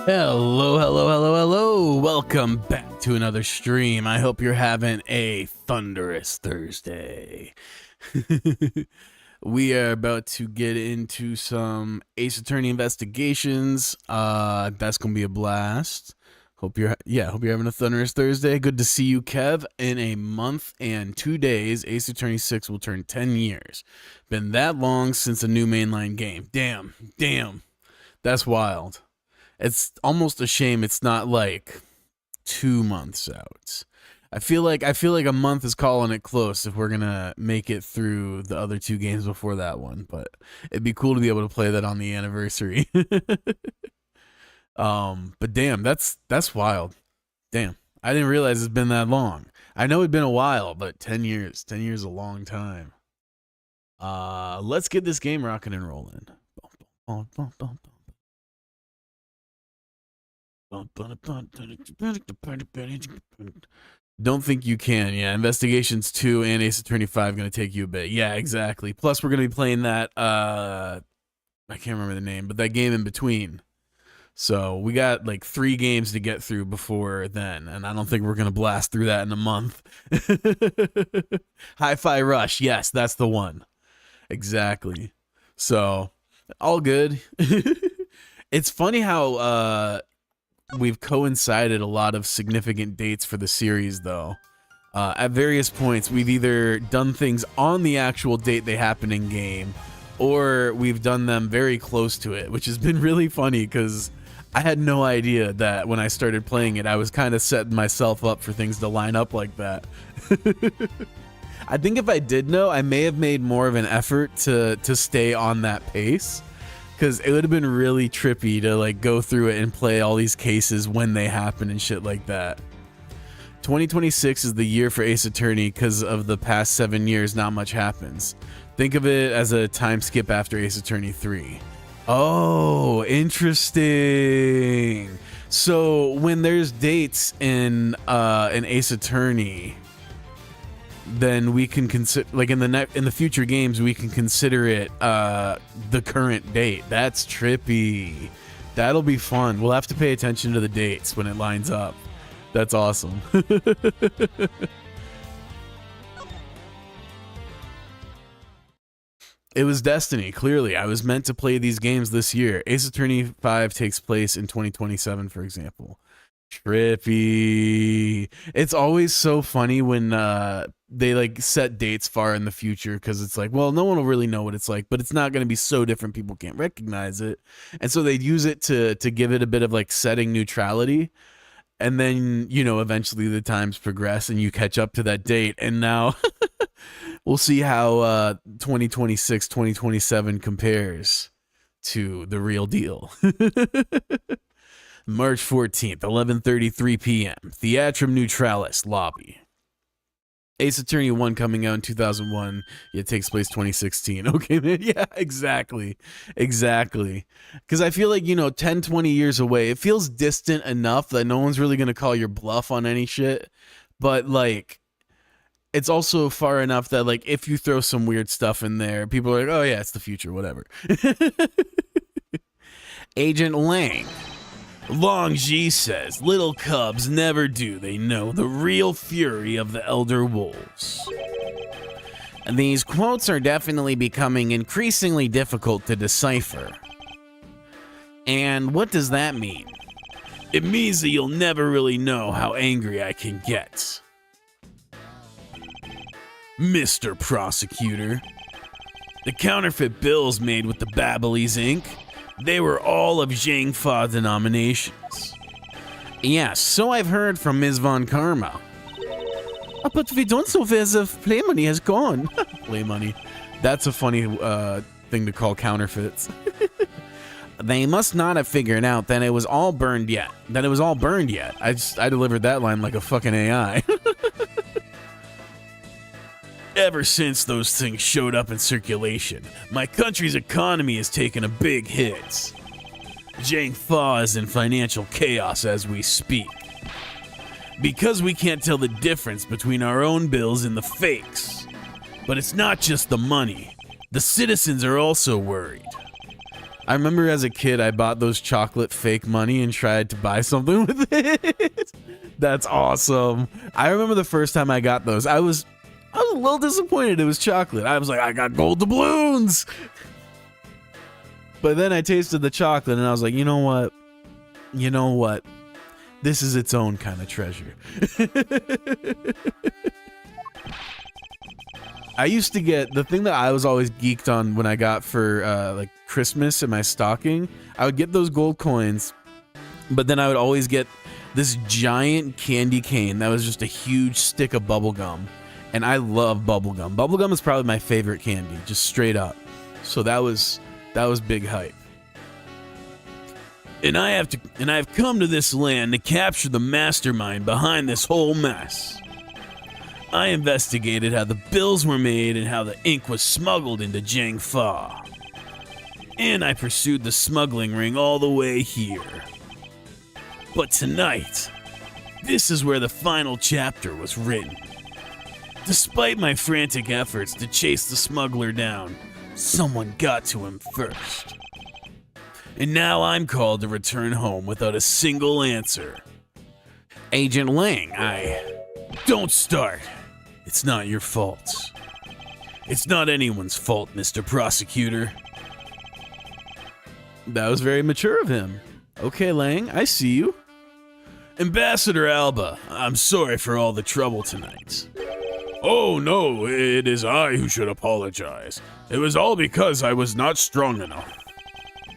Hello. Welcome back to another stream. I hope you're having a thunderous Thursday. We are about to get into some Ace Attorney investigations. That's going to be a blast. Hope you're having a thunderous Thursday. Good to see you, Kev. In a month and 2 days, Ace Attorney 6 will turn 10 years. Been that long since a new mainline game. Damn. That's wild. It's almost a shame it's not like 2 months out. I feel like a month is calling it close if we're gonna make it through the other 2 games before that one. But it'd be cool to be able to play that on the anniversary. But damn, that's wild. Damn, I didn't realize it's been that long. I know it'd been a while, but 10 years is a long time. Let's get this game rocking and rolling. Don't think you can. Yeah, Investigations 2 and Ace Attorney 5 going to take you a bit. Yeah, exactly. Plus, we're going to be playing that, I can't remember the name, but that game in between. So we got like 3 games to get through before then, and I don't think we're going to blast through that in a month. Hi-Fi Rush. Yes, that's the one. Exactly. So, all good. It's funny how we've coincided a lot of significant dates for the series, though. At various points, we've either done things on the actual date they happen in game, or we've done them very close to it, which has been really funny because I had no idea that when I started playing it, I was kind of setting myself up for things to line up like that. I think if I did know, I may have made more of an effort to stay on that pace, because it would have been really trippy to like go through it and play all these cases when they happen and shit like that. 2026 is the year for Ace Attorney because of the past 7 years, not much happens. Think of it as a time skip after Ace Attorney 3. Oh, interesting. So when there's dates in an Ace Attorney, then we can consider, like in the future games, we can consider it the current date. That's trippy. That'll be fun. We'll have to pay attention to the dates when it lines up. That's awesome. It was destiny, clearly. I was meant to play these games this year. Ace Attorney 5 takes place in 2027, for example. Trippy. It's always so funny when they like set dates far in the future, because it's like, well, no one will really know what it's like, but it's not going to be so different people can't recognize it. And so they use it to give it a bit of like setting neutrality. And then, you know, eventually the times progress and you catch up to that date. And now we'll see how 2026, 2027 compares to the real deal. March 14th, 11:33 p.m. Theatrum Neutralis lobby. Ace Attorney 1 coming out in 2001. It takes place 2016. Okay, man. Yeah, exactly. Exactly. Because I feel like, 10, 20 years away, it feels distant enough that no one's really going to call your bluff on any shit. But, like, it's also far enough that, like, if you throw some weird stuff in there, people are like, oh, yeah, it's the future, whatever. Agent Lang. Long Ji says, little cubs never do they know the real fury of the elder wolves. And these quotes are definitely becoming increasingly difficult to decipher. And what does that mean? It means that you'll never really know how angry I can get. Mr. Prosecutor, the counterfeit bills made with the Babyliss ink, they were all of Zhang Fa denominations. Yes, so I've heard from Ms. Von Karma. But we don't know where the play money has gone. Play money. That's a funny thing to call counterfeits. They must not have figured out that it was all burned yet. I delivered that line like a fucking AI. Ever since those things showed up in circulation, my country's economy has taken a big hit. Zhang Fa is in financial chaos as we speak. Because we can't tell the difference between our own bills and the fakes. But it's not just the money. The citizens are also worried. I remember as a kid, I bought those chocolate fake money and tried to buy something with it. That's awesome. I remember the first time I got those, I was a little disappointed it was chocolate. I was like, I got gold doubloons. But then I tasted the chocolate and I was like, you know what? This is its own kind of treasure. I used to get, the thing that I was always geeked on when I got for like Christmas in my stocking, I would get those gold coins, but then I would always get this giant candy cane that was just a huge stick of bubble gum. And I love bubblegum. Bubblegum is probably my favorite candy, just straight up. So that was big hype. And I've come to this land to capture the mastermind behind this whole mess. I investigated how the bills were made and how the ink was smuggled into Zhang Fa. And I pursued the smuggling ring all the way here. But tonight, this is where the final chapter was written. Despite my frantic efforts to chase the smuggler down, someone got to him first. And now I'm called to return home without a single answer. Agent Lang, Don't start. It's not your fault. It's not anyone's fault, Mr. Prosecutor. That was very mature of him. Okay, Lang, I see you. Ambassador Alba, I'm sorry for all the trouble tonight. Oh no, it is I who should apologize. It was all because I was not strong enough.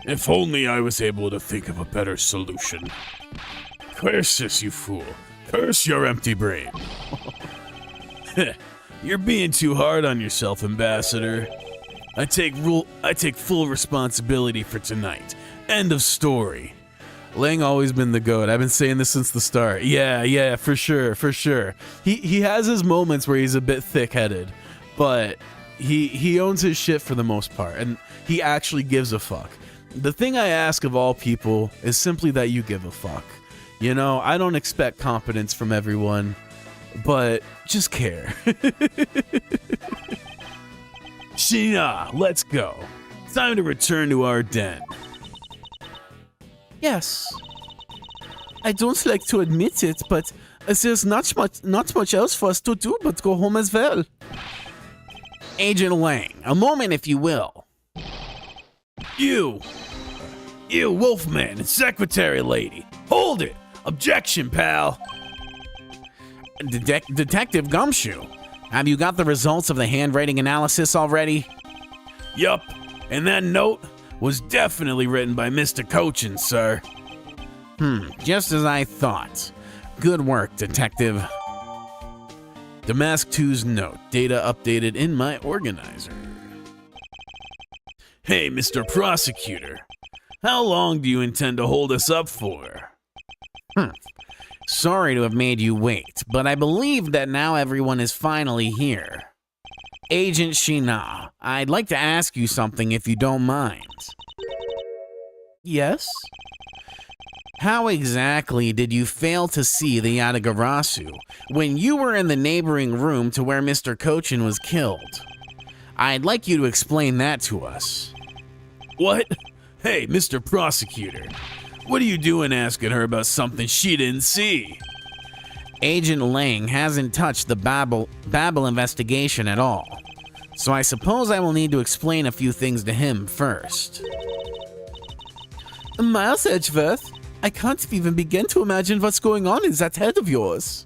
If only I was able to think of a better solution. Curse this, you fool. Curse your empty brain. You're being too hard on yourself, Ambassador. I take full responsibility for tonight. End of story. Lang always been the GOAT. I've been saying this since the start. Yeah, for sure. He has his moments where he's a bit thick-headed, but he owns his shit for the most part, and he actually gives a fuck. The thing I ask of all people is simply that you give a fuck. You know, I don't expect competence from everyone, but just care. Sheena, let's go. It's time to return to our den. Yes. I don't like to admit it, but there's not much else for us to do but go home as well. Agent Lang, a moment if you will. You, Wolfman and Secretary Lady. Hold it! Objection, pal. Detective Gumshoe, have you got the results of the handwriting analysis already? Yup, and that note was definitely written by Mr. Cochin, sir. Just as I thought. Good work, Detective. Damask 2's note, data updated in my organizer. Hey, Mr. Prosecutor, how long do you intend to hold us up for? Sorry to have made you wait, but I believe that now everyone is finally here. Agent Shina, I'd like to ask you something if you don't mind. Yes? How exactly did you fail to see the Yatagarasu when you were in the neighboring room to where Mr. Kochin was killed? I'd like you to explain that to us. What? Hey, Mr. Prosecutor, what are you doing asking her about something she didn't see? Agent Lang hasn't touched the Babel investigation at all, so I suppose I will need to explain a few things to him first. Miles Edgeworth, I can't even begin to imagine what's going on in that head of yours.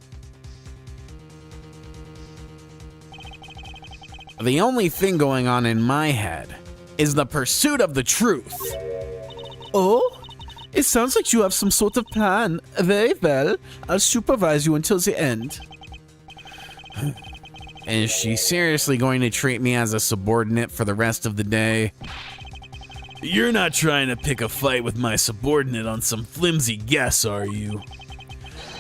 The only thing going on in my head is the pursuit of the truth. Oh? It sounds like you have some sort of plan. Very well. I'll supervise you until the end. Is she seriously going to treat me as a subordinate for the rest of the day? You're not trying to pick a fight with my subordinate on some flimsy guess, are you?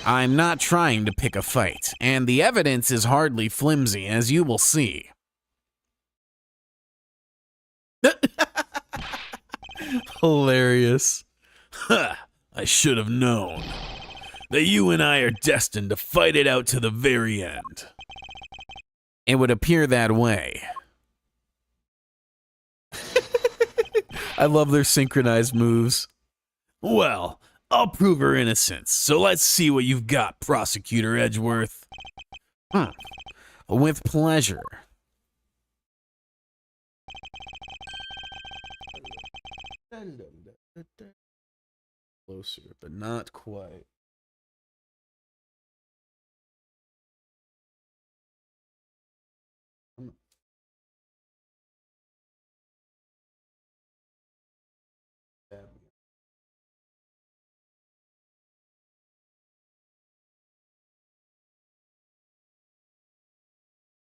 I'm not trying to pick a fight, and the evidence is hardly flimsy, as you will see. Hilarious. Huh, I should have known that you and I are destined to fight it out to the very end. It would appear that way. I love their synchronized moves. Well, I'll prove her innocence, so let's see what you've got, Prosecutor Edgeworth. With pleasure. Closer, but not quite.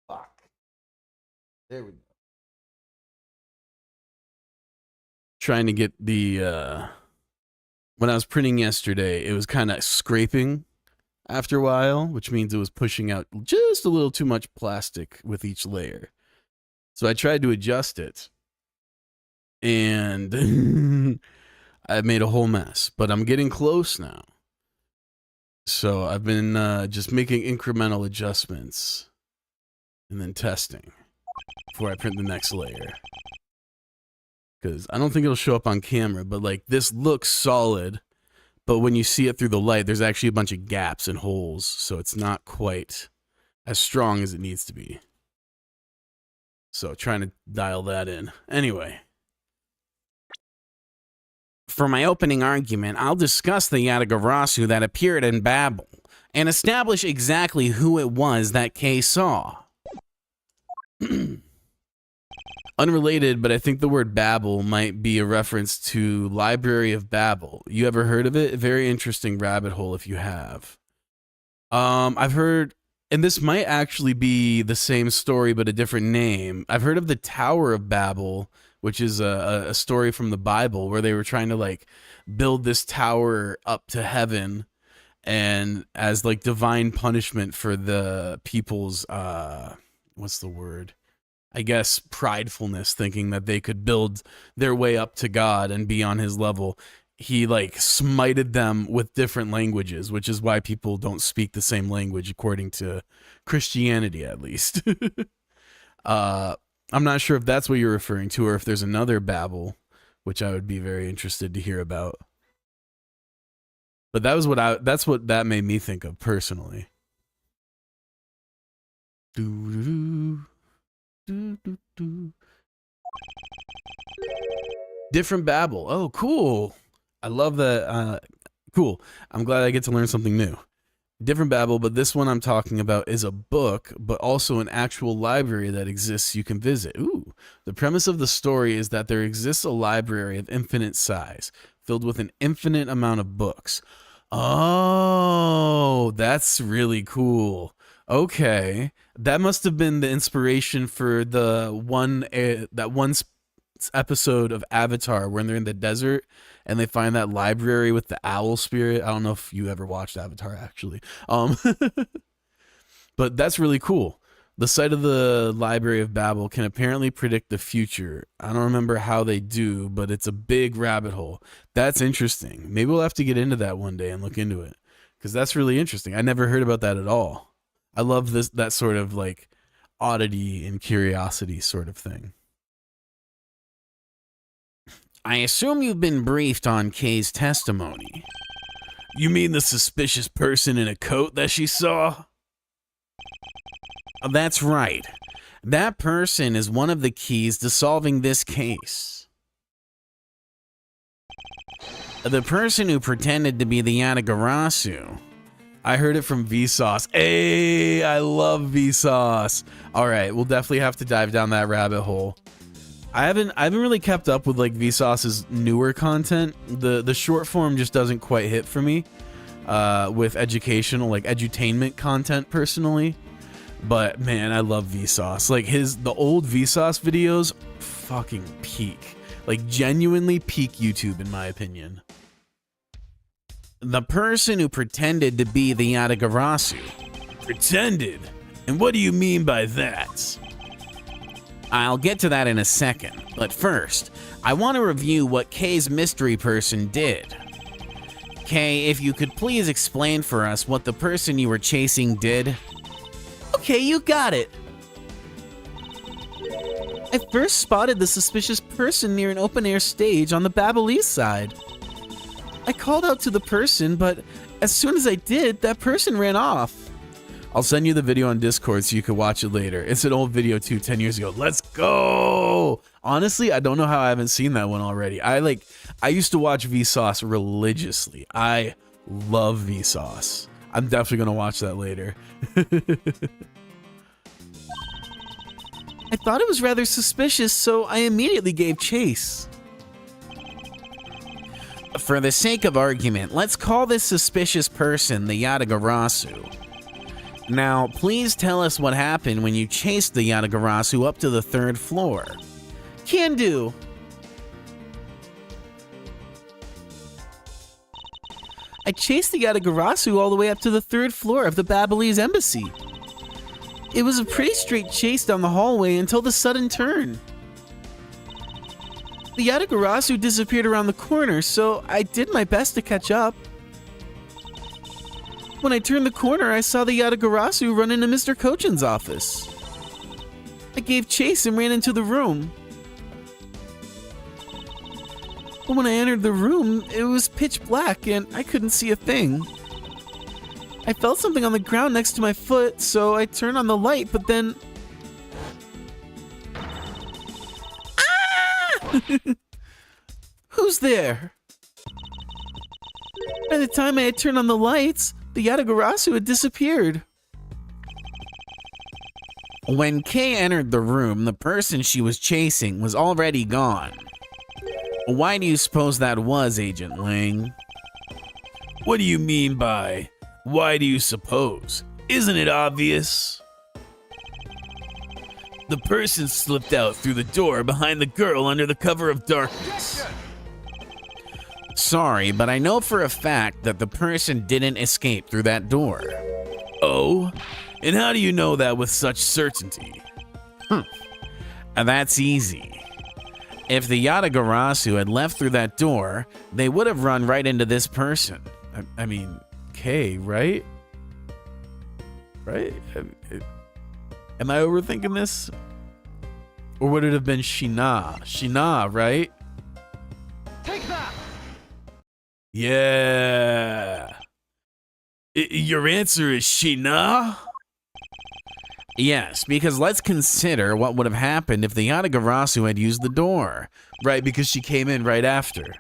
Fuck. There we go. Trying to get the when I was printing yesterday, it was kind of scraping after a while, which means it was pushing out just a little too much plastic with each layer. So I tried to adjust it, and I made a whole mess, but I'm getting close now. So I've been just making incremental adjustments and then testing before I print the next layer. Because I don't think it'll show up on camera, but like this looks solid, but when you see it through the light, there's actually a bunch of gaps and holes, so it's not quite as strong as it needs to be. So trying to dial that in. Anyway. For my opening argument, I'll discuss the Yatagarasu that appeared in Babel and establish exactly who it was that Kay saw. Unrelated, but I think the word Babel might be a reference to Library of Babel. You ever heard of it? A very interesting rabbit hole if you have. I've heard, and this might actually be the same story but a different name. I've heard of the Tower of Babel, which is a story from the Bible where they were trying to like build this tower up to heaven, and as like divine punishment for the people's what's the word? I guess pridefulness, thinking that they could build their way up to God and be on his level. He like smited them with different languages, which is why people don't speak the same language according to Christianity, at least. I'm not sure if that's what you're referring to or if there's another Babel, which I would be very interested to hear about. But that's what that made me think of personally. Doo-doo-doo. Different Babel. Oh, cool. I love that. Cool. I'm glad I get to learn something new. Different Babel, but this one I'm talking about is a book, but also an actual library that exists you can visit. Ooh. The premise of the story is that there exists a library of infinite size, filled with an infinite amount of books. Oh, that's really cool. Okay, that must have been the inspiration for the one episode of Avatar when they're in the desert and they find that library with the owl spirit. I don't know if you ever watched Avatar actually. But that's really cool. The site of the Library of Babel can apparently predict the future. I don't remember how they do, but it's a big rabbit hole. That's interesting. Maybe we'll have to get into that one day and look into it, because that's really interesting. I never heard about that at all. I love that sort of like oddity and curiosity sort of thing. I assume you've been briefed on Kay's testimony. You mean the suspicious person in a coat that she saw? That's right. That person is one of the keys to solving this case. The person who pretended to be the Yatagarasu. I heard it from Vsauce. Hey, I love Vsauce. All right, we'll definitely have to dive down that rabbit hole. I haven't really kept up with like Vsauce's newer content. The short form just doesn't quite hit for me with educational, like edutainment content personally. But man, I love Vsauce. Like the old Vsauce videos, fucking peak. Like genuinely peak YouTube in my opinion. The person who pretended to be the Yatagarasu. Pretended? And what do you mean by that? I'll get to that in a second, but first, I want to review what Kay's mystery person did. Kay, if you could please explain for us what the person you were chasing did. Okay, you got it. I first spotted the suspicious person near an open-air stage on the Babelese side. I called out to the person, but as soon as I did, that person ran off. I'll send you the video on Discord so you can watch it later. It's an old video too, 10 years ago. Let's go! Honestly, I don't know how I haven't seen that one already. I used to watch Vsauce religiously. I love Vsauce. I'm definitely gonna watch that later. I thought it was rather suspicious, so I immediately gave chase. For the sake of argument, let's call this suspicious person the Yatagarasu. Now, please tell us what happened when you chased the Yatagarasu up to the 3rd floor. Can do. I chased the Yatagarasu all the way up to the 3rd floor of the Babelese embassy. It was a pretty straight chase down the hallway until the sudden turn. The Yatagarasu disappeared around the corner, so I did my best to catch up. When I turned the corner, I saw the Yatagarasu run into Mr. Kochin's office. I gave chase and ran into the room. But when I entered the room, it was pitch black and I couldn't see a thing. I felt something on the ground next to my foot, so I turned on the light, but then... Ah! Who's there? By the time I had turned on the lights, the Yatagarasu had disappeared. When Kay entered the room, the person she was chasing was already gone. Why do you suppose that was, Agent Lang? What do you mean by, why do you suppose? Isn't it obvious? The person slipped out through the door behind the girl under the cover of darkness. Sorry, but I know for a fact that the person didn't escape through that door. Oh? And how do you know that with such certainty? That's easy. If the Yatagarasu had left through that door, they would have run right into this person. I mean, Kay, right? Right? Am I overthinking this? Or would it have been Shina? Shina, right? Take that! Yeah. Your answer is Shina? Yes, because let's consider what would have happened if the Yatagarasu had used the door. Right, because she came in right after.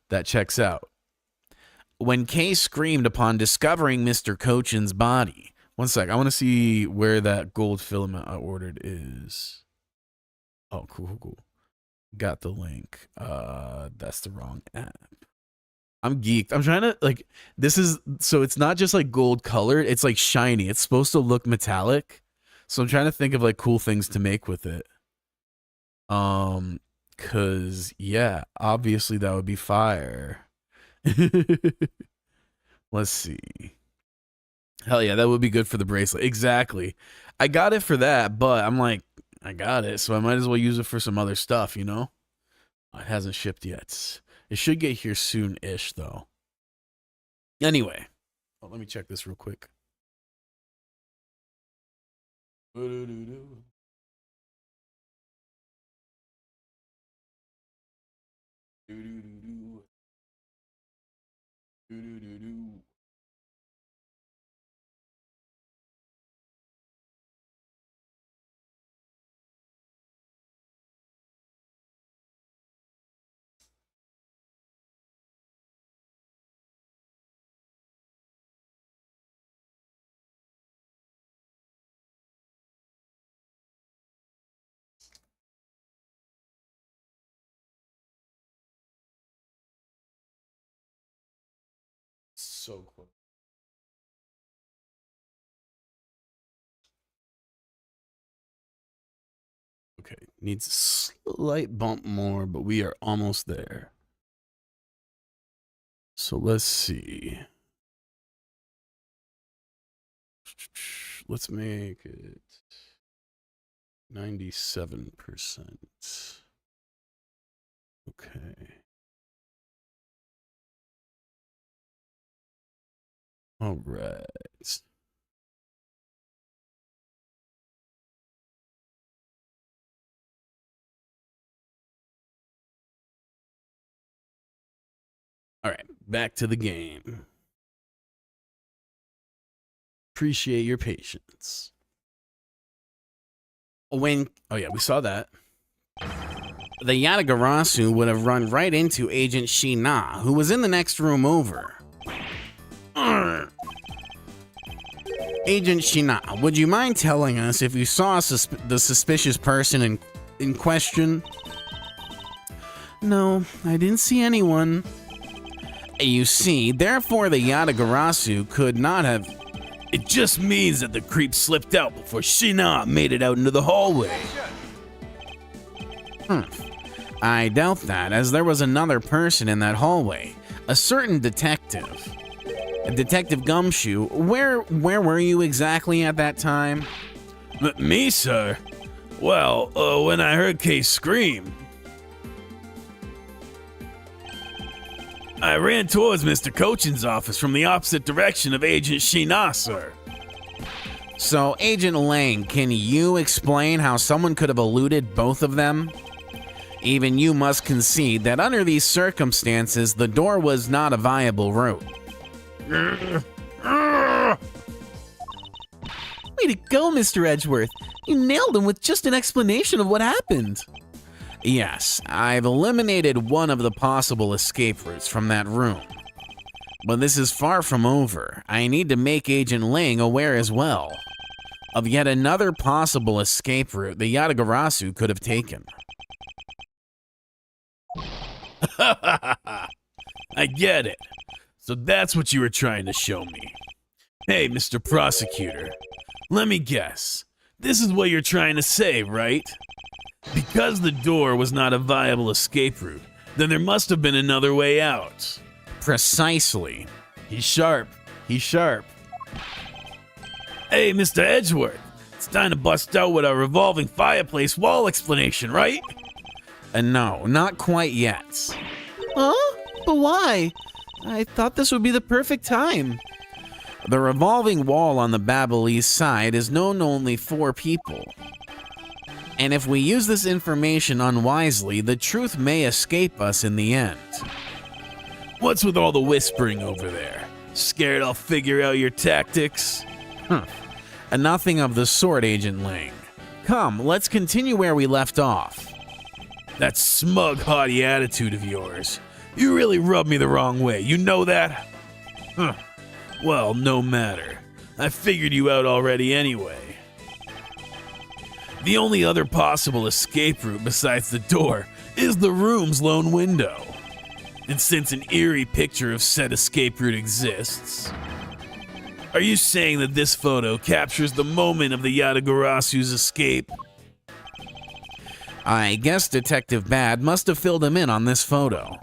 That checks out. When Kay screamed upon discovering Mr. Kochin's body. One sec, I want to see where that gold filament I ordered is. Oh, cool. Got the link. That's the wrong app. I'm geeked. I'm trying to, like, this is, so it's not just like gold colored, it's like shiny. It's supposed to look metallic. So I'm trying to think of like cool things to make with it. Because Cause yeah, obviously that would be fire. Let's see. Hell yeah, that would be good for the bracelet. Exactly. I got it for that, but I'm like, I got it, so I might as well use it for some other stuff, you know? It hasn't shipped yet. It should get here soon-ish, though. Anyway, let me check this real quick. So close. Okay, needs a slight bump more, but we are almost there. So let's see. Let's make it 97%. Okay. All right. All right, back to the game. Appreciate your patience. Oh yeah, we saw that. The Yatagarasu would have run right into Agent Shina, who was in the next room over. Agent Shina, would you mind telling us if you saw the suspicious person in question? No, I didn't see anyone. You see, therefore the Yatagarasu could not have... It just means that the creep slipped out before Shina made it out into the hallway. I doubt that, as there was another person in that hallway. A certain detective. Detective Gumshoe, where were you exactly at that time? Me, sir? Well, when I heard Kay scream, I ran towards Mr. Cochin's office from the opposite direction of Agent Shina, sir. So, Agent Lang, can you explain how someone could have eluded both of them? Even you must concede that under these circumstances, the door was not a viable route. Way to go, Mr. Edgeworth. You nailed him with just an explanation of what happened. Yes, I've eliminated one of the possible escape routes from that room. But this is far from over. I need to make Agent Lang aware as well of yet another possible escape route the Yatagarasu could have taken. I get it. So that's what you were trying to show me. Hey, Mr. Prosecutor, let me guess. This is what you're trying to say, right? Because the door was not a viable escape route, then there must have been another way out. Precisely. He's sharp. He's sharp. Hey, Mr. Edgeworth, it's time to bust out with our revolving fireplace wall explanation, right? No, not quite yet. Huh? But why? I thought this would be the perfect time. The revolving wall on the Babylese side is known to only 4 people. And if we use this information unwisely, the truth may escape us in the end. What's with all the whispering over there? Scared I'll figure out your tactics? And nothing of the sort, Agent Lang. Come, let's continue where we left off. That smug, haughty attitude of yours. You really rubbed me the wrong way, you know that? Huh. Well, no matter. I figured you out already anyway. The only other possible escape route besides the door is the room's lone window. And since an eerie picture of said escape route exists, are you saying that this photo captures the moment of the Yatagarasu's escape? I guess Detective Bad must have filled him in on this photo.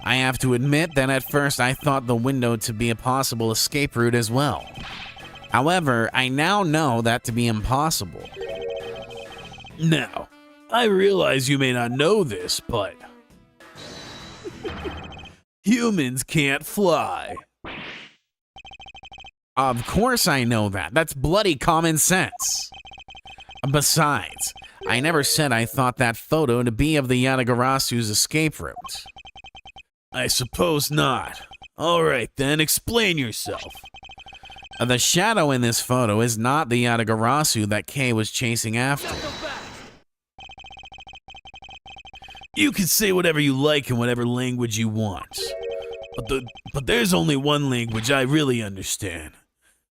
I have to admit that at first I thought the window to be a possible escape route as well. However, I now know that to be impossible. Now, I realize you may not know this, but humans can't fly. Of course I know that. That's bloody common sense. Besides, I never said I thought that photo to be of the Yatagarasu's escape route. I suppose not. All right, then, explain yourself. The shadow in this photo is not the Yatagarasu that Kei was chasing after. You can say whatever you like in whatever language you want. But there's only one language I really understand.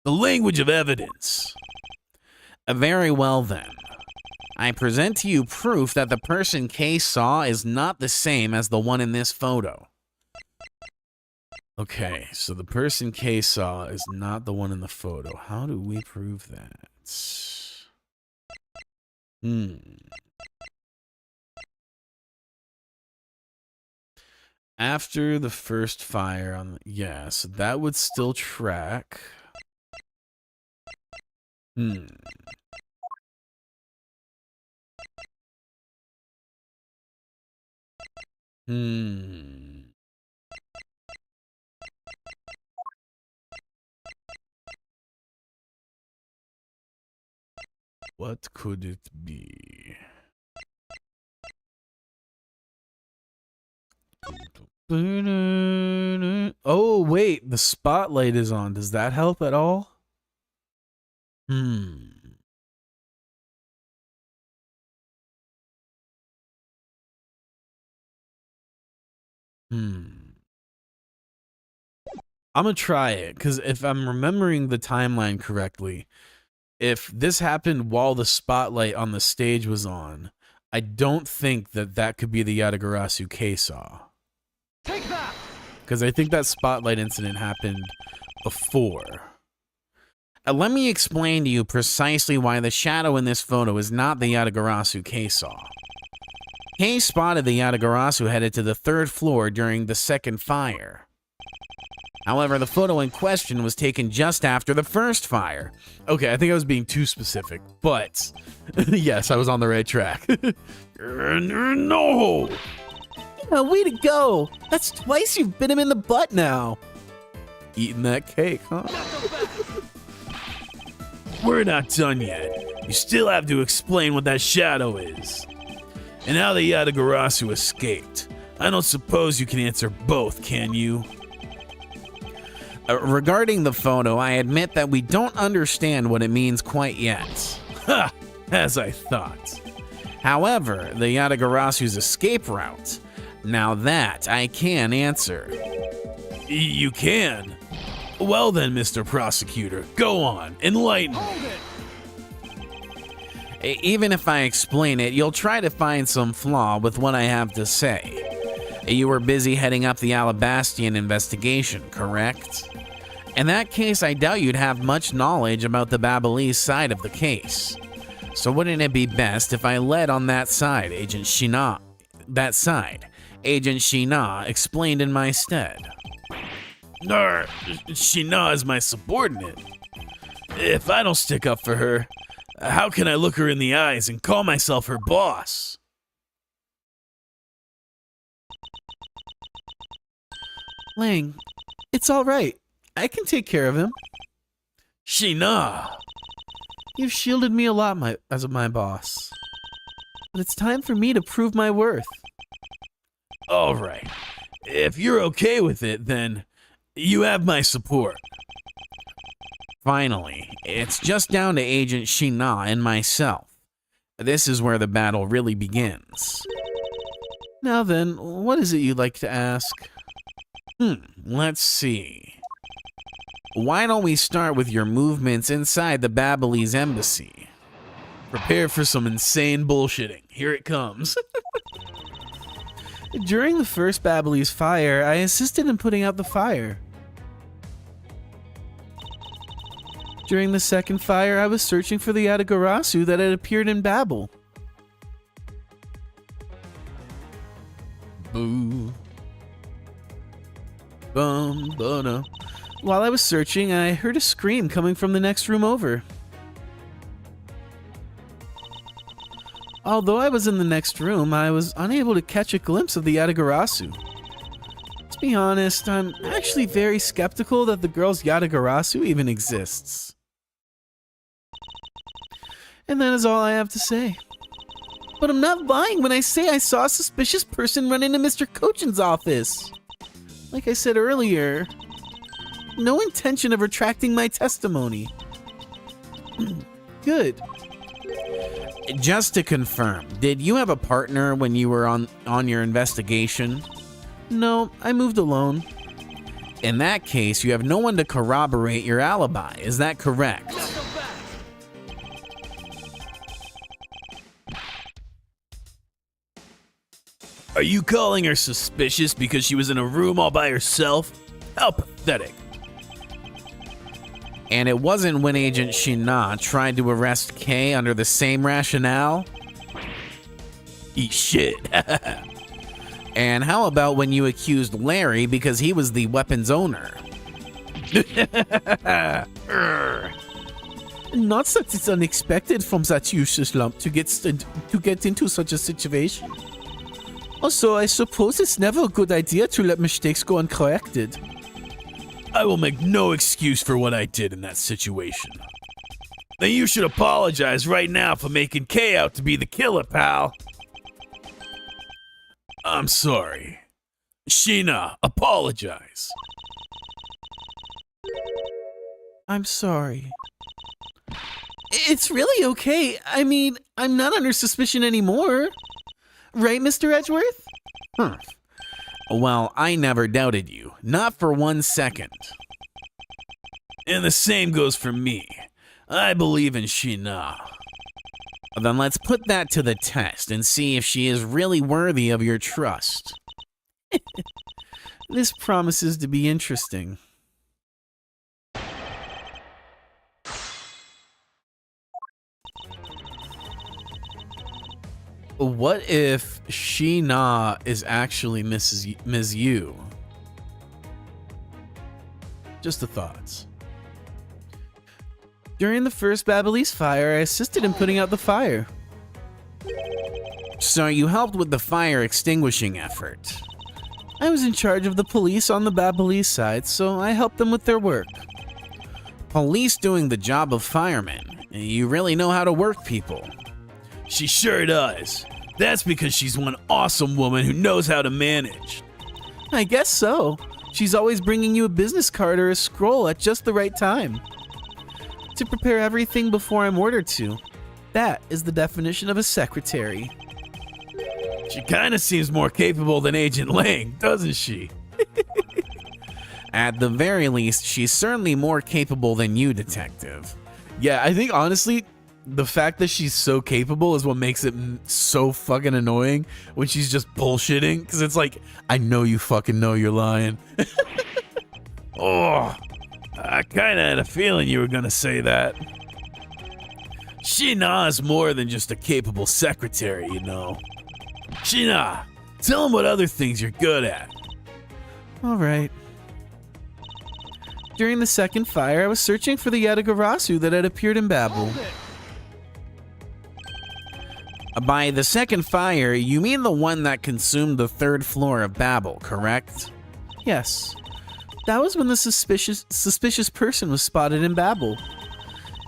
The language of evidence. Very well then. I present to you proof that the person Kei saw is not the same as the one in this photo. Okay, so the person Kei saw is not the one in the photo. How do we prove that? After the first fire on the... Yeah, so that would still track. What could it be? Oh, wait, the spotlight is on. Does that help at all? I'm gonna try it, because if I'm remembering the timeline correctly, if this happened while the spotlight on the stage was on, I don't think that that could be the Yatagarasu Kei saw. Take that! Because I think that spotlight incident happened before. Let me explain to you precisely why the shadow in this photo is not the Yatagarasu Kei saw. Kei spotted the Yatagarasu headed to the 3rd floor during the 2nd fire. However, the photo in question was taken just after the 1st fire. Okay, I think I was being too specific, but yes, I was on the right track. No! Yeah, way to go! That's twice you've bit him in the butt now. Eating that cake, huh? We're not done yet. You still have to explain what that shadow is. And how the Yatagarasu escaped. I don't suppose you can answer both, can you? Regarding the photo, I admit that we don't understand what it means quite yet. Ha! As I thought. However, the Yatagarasu's escape route, now that I can answer. You can? Well then, Mr. Prosecutor, go on, enlighten me. Hold it! Even if I explain it, you'll try to find some flaw with what I have to say. You were busy heading up the Alabastian investigation, correct? In that case, I doubt you'd have much knowledge about the Babyliss side of the case. So wouldn't it be best if I led on that side, Agent Shina? That side, Agent Shina explained in my stead. Shina is my subordinate. If I don't stick up for her, how can I look her in the eyes and call myself her boss? Lang, it's all right. I can take care of him. Shina! You've shielded me a lot as my boss. But it's time for me to prove my worth. All right. If you're okay with it, then you have my support. Finally, it's just down to Agent Shina and myself. This is where the battle really begins. Now then, what is it you'd like to ask? Let's see. Why don't we start with your movements inside the Babyliss embassy? Prepare for some insane bullshitting. Here it comes. During the first Babyliss fire, I assisted in putting out the fire. During the second fire, I was searching for the Yatagarasu that had appeared in Babel. Yagarasu. Bum, bono. While I was searching, I heard a scream coming from the next room over. Although I was in the next room, I was unable to catch a glimpse of the Yatagarasu. To be honest, I'm actually very skeptical that the girl's Yatagarasu even exists. And that is all I have to say. But I'm not lying when I say I saw a suspicious person run into Mr. Kochin's office. Like I said earlier, no intention of retracting my testimony. Good. Just to confirm, did you have a partner when you were on your investigation? No, I moved alone. In that case, you have no one to corroborate your alibi. Is that correct? Are you calling her suspicious because she was in a room all by herself? How pathetic. And it wasn't when Agent Shina tried to arrest Kay under the same rationale? Eat shit. And how about when you accused Larry because he was the weapon's owner? Not that it's unexpected from that useless lump to get into such a situation. Also, I suppose it's never a good idea to let mistakes go uncorrected. I will make no excuse for what I did in that situation. Then you should apologize right now for making Kay out to be the killer, pal. I'm sorry. Sheena, apologize. I'm sorry. It's really okay. I mean, I'm not under suspicion anymore. Right, Mr. Edgeworth? Well, I never doubted you. Not for 1 second. And the same goes for me. I believe in Sheena. Then let's put that to the test and see if she is really worthy of your trust. This promises to be interesting. What if Sheena is actually Ms. Yu? Just the thoughts. During the first Babyliss fire, I assisted in putting out the fire. So you helped with the fire extinguishing effort. I was in charge of the police on the Babyliss side, so I helped them with their work. Police doing the job of firemen. You really know how to work people. She sure does. That's because she's one awesome woman who knows how to manage. I guess so. She's always bringing you a business card or a scroll at just the right time. To prepare everything before I'm ordered to. That is the definition of a secretary. She kind of seems more capable than Agent Lang, doesn't she? At the very least, she's certainly more capable than you, Detective. Yeah, I think honestly, the fact that she's so capable is what makes it so fucking annoying when she's just bullshitting. Because it's like, I know you fucking know you're lying. Oh, I kind of had a feeling you were going to say that. Sheena is more than just a capable secretary, you know. Sheena, tell him what other things you're good at. All right. During the second fire, I was searching for the Yatagarasu that had appeared in Babel. By the second fire, you mean the one that consumed the 3rd floor of Babel, correct? Yes. That was when the suspicious person was spotted in Babel.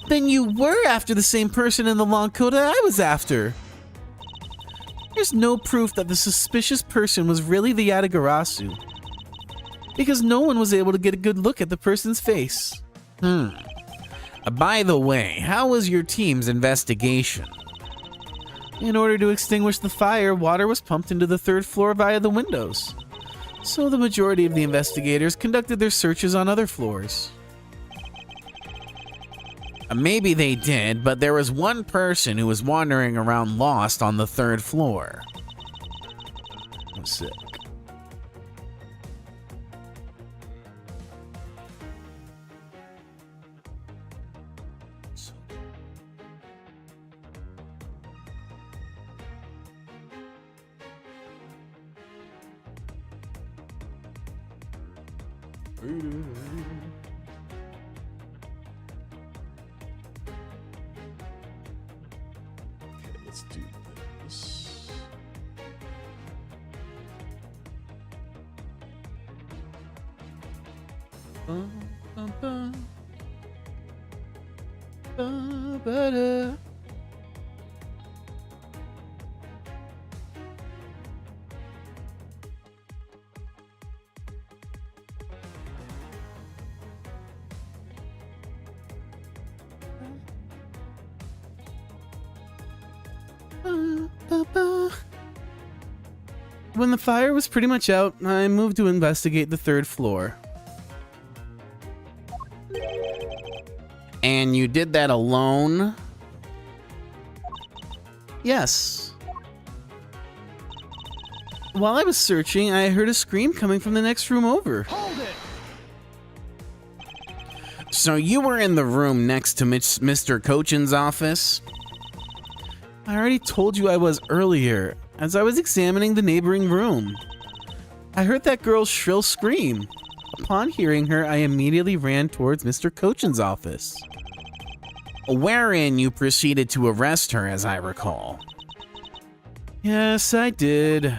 Then you were after the same person in the long coat that I was after. There's no proof that the suspicious person was really the Yatagarasu. Because no one was able to get a good look at the person's face. By the way, how was your team's investigation? In order to extinguish the fire, water was pumped into the 3rd floor via the windows. So the majority of the investigators conducted their searches on other floors. Maybe they did, but there was one person who was wandering around lost on the 3rd floor. I'm sick. Let's do this. When the fire was pretty much out, I moved to investigate the third floor. And you did that alone? Yes. While I was searching, I heard a scream coming from the next room over. Hold it! So you were in the room next to Mr. Cochin's office? I already told you I was earlier, as I was examining the neighboring room. I heard that girl's shrill scream. Upon hearing her, I immediately ran towards Mr. Cochin's office. Wherein you proceeded to arrest her, as I recall. Yes, I did.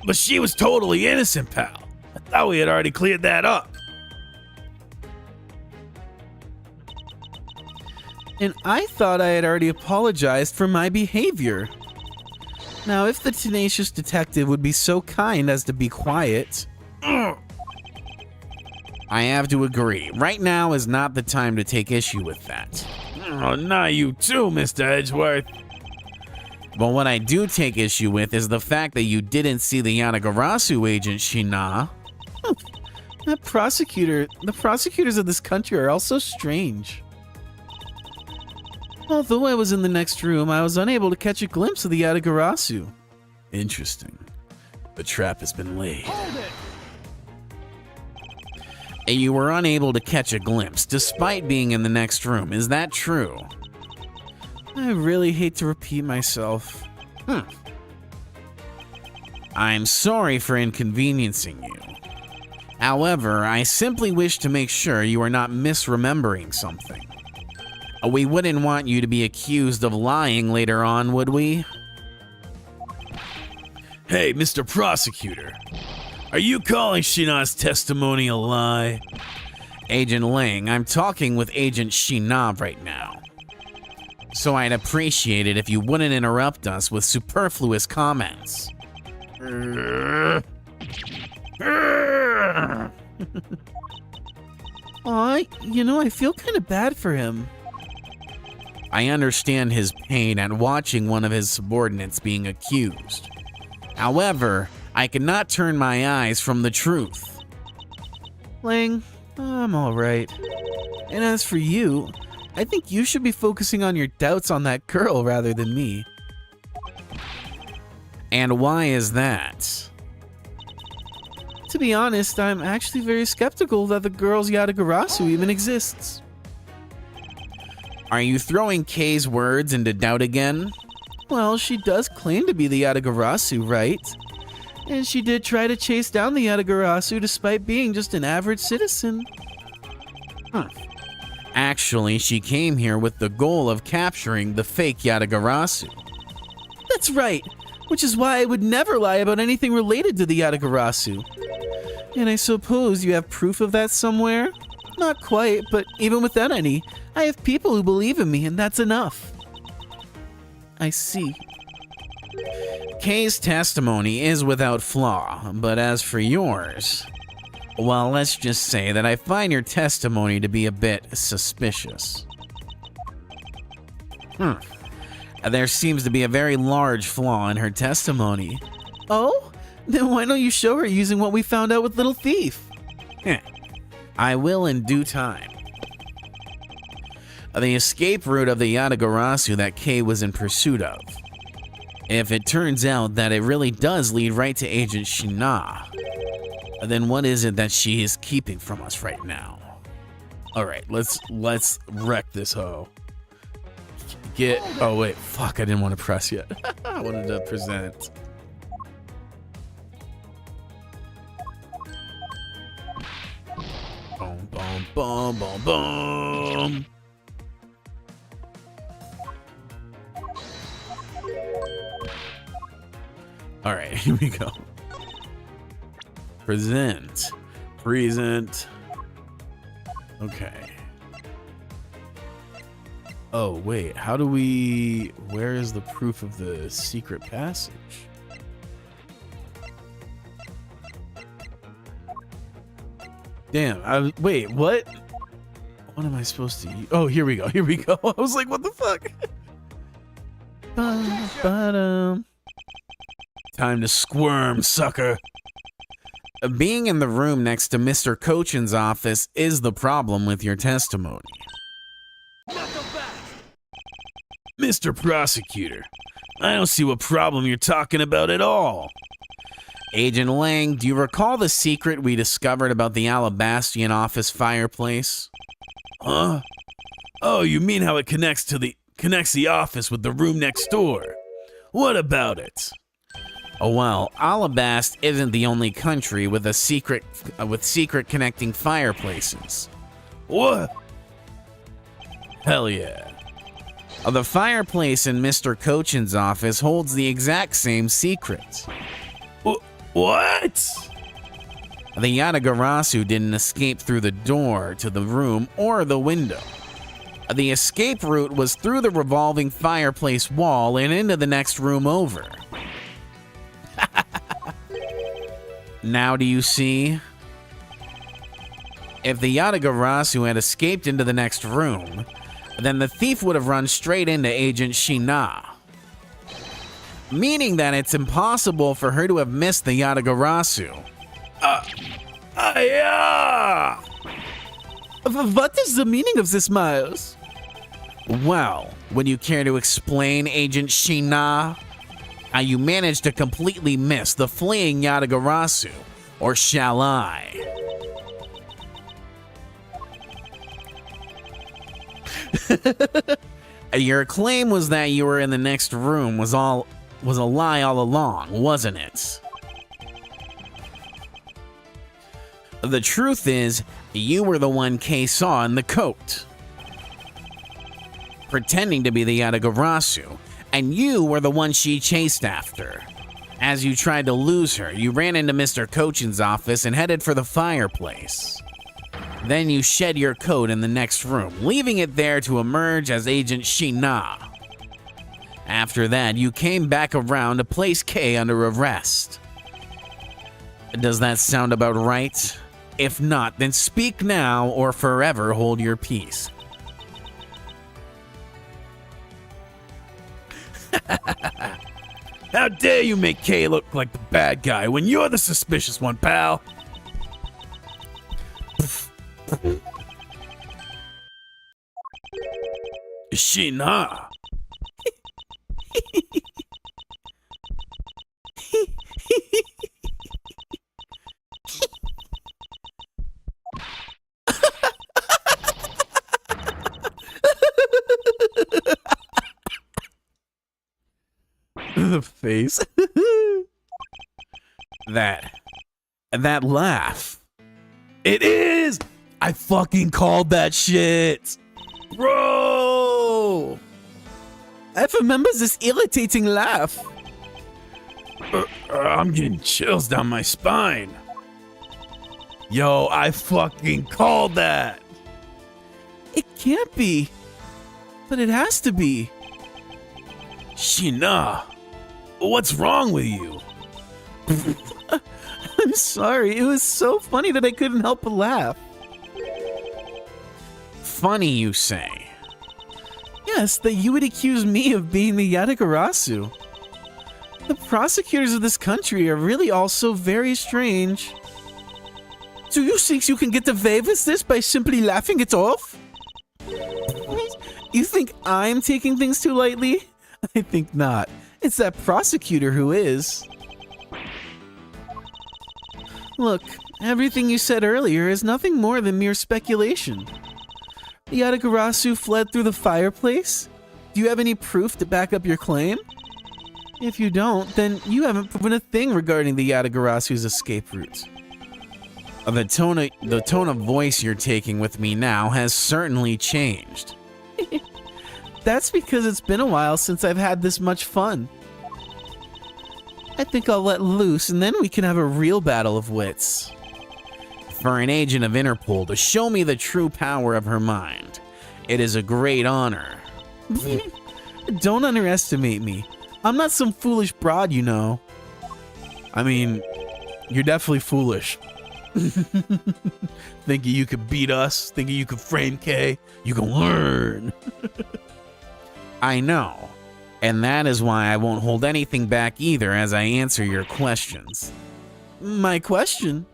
But she was totally innocent, pal. I thought we had already cleared that up. And I thought I had already apologized for my behavior. Now, if the tenacious detective would be so kind as to be quiet. I have to agree. Right now is not the time to take issue with that. Oh, not you too, Mr. Edgeworth. But what I do take issue with is the fact that you didn't see the Yatagarasu agent, Shina. The prosecutors of this country are all so strange. Although I was in the next room, I was unable to catch a glimpse of the Yatagarasu. Interesting. The trap has been laid. Hold it! And you were unable to catch a glimpse, despite being in the next room. Is that true? I really hate to repeat myself. I'm sorry for inconveniencing you. However, I simply wish to make sure you are not misremembering something. We wouldn't want you to be accused of lying later on, would we? Hey, Mr. Prosecutor. Are you calling Shina's testimony a lie? Agent Lang, I'm talking with Agent Shina right now. So I'd appreciate it if you wouldn't interrupt us with superfluous comments. Aw, I feel kind of bad for him. I understand his pain at watching one of his subordinates being accused. However, I cannot turn my eyes from the truth. Lang, I'm alright. And as for you, I think you should be focusing on your doubts on that girl rather than me. And why is that? To be honest, I'm actually very skeptical that the girl's Yatagarasu even exists. Are you throwing Kay's words into doubt again? Well, she does claim to be the Yatagarasu, right? And she did try to chase down the Yatagarasu despite being just an average citizen. Actually, she came here with the goal of capturing the fake Yatagarasu. That's right, which is why I would never lie about anything related to the Yatagarasu. And I suppose you have proof of that somewhere? Not quite, but even without any, I have people who believe in me, and that's enough. I see. Kay's testimony is without flaw, but as for yours, well, let's just say that I find your testimony to be a bit suspicious. There seems to be a very large flaw in her testimony. Oh? Then why don't you show her using what we found out with Little Thief? I will in due time. The escape route of the Yatagarasu that Kay was in pursuit of. If it turns out that it really does lead right to Agent Shina, then what is it that she is keeping from us right now? All right, let's wreck this hoe. Oh wait, fuck! I didn't want to press yet. I wanted to present. Boom, boom, boom. All right, here we go. Present. Present. Okay. Oh, wait. How do we... Where is the proof of the secret passage? Damn. Wait, what? What am I supposed to use? Oh, here we go. Here we go. I was like, what the fuck? Time to squirm, sucker. Being in the room next to Mr. Cochin's office is the problem with your testimony. Mr. Prosecutor, I don't see what problem you're talking about at all. Agent Lang, do you recall the secret we discovered about the Alabastian office fireplace? Huh? Oh, you mean how it connects the office with the room next door? What about it? Oh well, Alabast isn't the only country with secret connecting fireplaces. What? Hell yeah. The fireplace in Mr. Cochin's office holds the exact same secret. What? The Yatagarasu didn't escape through the door to the room or the window. The escape route was through the revolving fireplace wall and into the next room over. Now do you see? If the Yatagarasu had escaped into the next room, then the thief would have run straight into Agent Shina. Meaning that it's impossible for her to have missed the Yatagarasu. What is the meaning of this, Miles? Well, would you care to explain, Agent Shina, how you managed to completely miss the fleeing Yatagarasu, or shall I? Your claim was that you were in the next room was a lie all along, wasn't it? The truth is, you were the one Kay saw in the coat, pretending to be the Yatagarasu, and you were the one she chased after. As you tried to lose her, you ran into Mr. Cochin's office and headed for the fireplace. Then you shed your coat in the next room, leaving it there to emerge as Agent Shina. After that, you came back around to place Kay under arrest. Does that sound about right? If not, then speak now or forever hold your peace. How dare you make Kay look like the bad guy when you're the suspicious one, pal? Shina. The face. That laugh. It is! I fucking called that shit! Bro! I remember this irritating laugh. I'm getting chills down my spine. Yo, I fucking called that! It can't be. But it has to be. Shina, what's wrong with you? I'm sorry. It was so funny that I couldn't help but laugh. Funny, you say? Yes, that you would accuse me of being the Yatagarasu. The prosecutors of this country are really all so very strange. Do you think you can get away with this by simply laughing it off? You think I'm taking things too lightly? I think not. It's that prosecutor who is. Look, everything you said earlier is nothing more than mere speculation. The Yatagarasu fled through the fireplace? Do you have any proof to back up your claim? If you don't, then you haven't proven a thing regarding the Yatagarasu's escape route. The tone of voice you're taking with me now has certainly changed. That's because it's been a while since I've had this much fun. I think I'll let loose and then we can have a real battle of wits. For an agent of Interpol to show me the true power of her mind, it is a great honor. Don't underestimate me. I'm not some foolish broad, you know. I mean, you're definitely foolish. Thinking you could beat us, thinking you could frame K, you can learn. I know, and that is why I won't hold anything back either as I answer your questions. My question?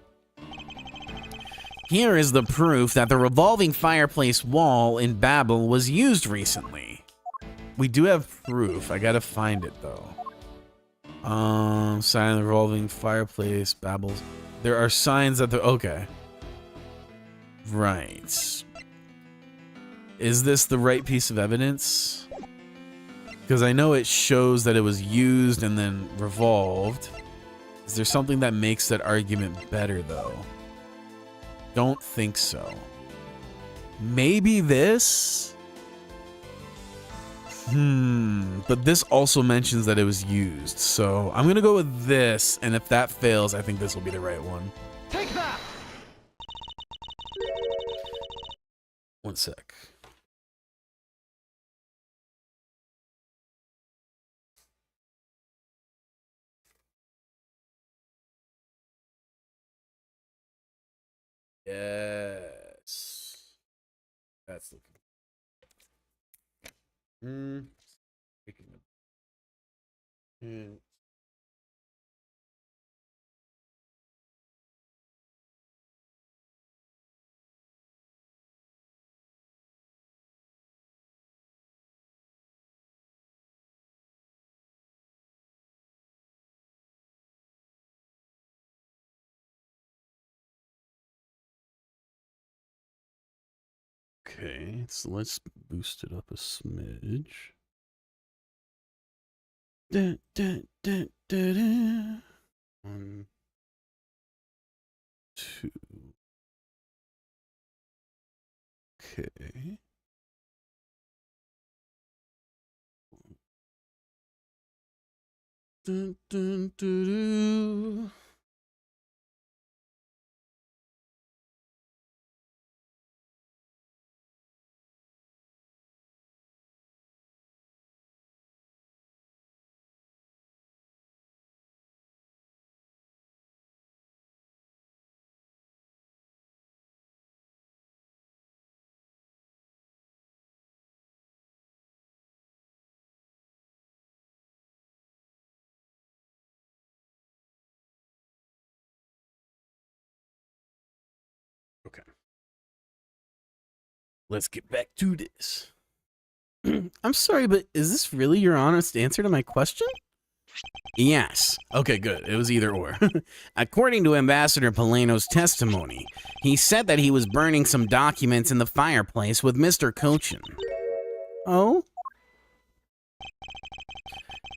Here is the proof that the revolving fireplace wall in Babel was used recently. We do have proof. I gotta find it though. Sign of the revolving fireplace, Babel's. There are signs that they're okay. Right. Is this the right piece of evidence? Because I know it shows that it was used and then revolved. Is there something that makes that argument better though? Don't think so. Maybe this? But this also mentions that it was used, so I'm gonna go with this, and if that fails, I think this will be the right one. Take that! One sec. Yes. That's looking. Okay, so let's boost it up a smidge. Da, da, da, da, da. 1, 2. Okay. Dun, dun, dun, dun. Okay. Let's get back to this. I'm sorry, but is this really your honest answer to my question? Yes. Okay, good. It was either or. According to Ambassador Polano's testimony, he said that he was burning some documents in the fireplace with Mr. Cochin. Oh?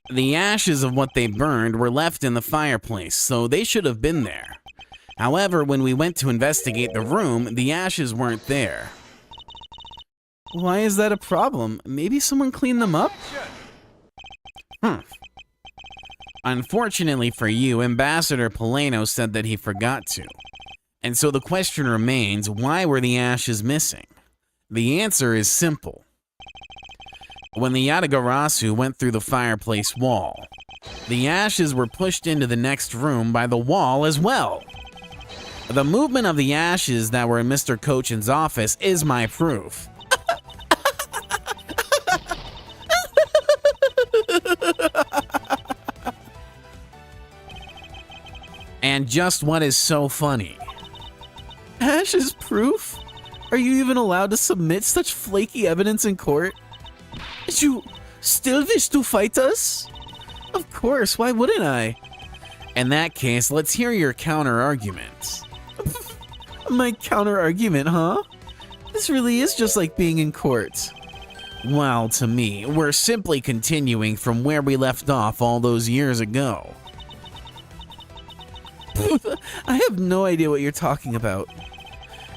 The ashes of what they burned were left in the fireplace, so they should have been there. However, when we went to investigate the room, the ashes weren't there. Why is that a problem? Maybe someone cleaned them up? Unfortunately for you, Ambassador Polano said that he forgot to. And so the question remains, why were the ashes missing? The answer is simple. When the Yatagarasu went through the fireplace wall, the ashes were pushed into the next room by the wall as well. The movement of the ashes that were in Mr. Cochin's office is my proof. And just what is so funny? Ashes proof? Are you even allowed to submit such flaky evidence in court? You still wish to fight us? Of course, why wouldn't I? In that case, let's hear your counter-arguments. My counter-argument, huh? This really is just like being in court. Well, to me, we're simply continuing from where we left off all those years ago. I have no idea what you're talking about.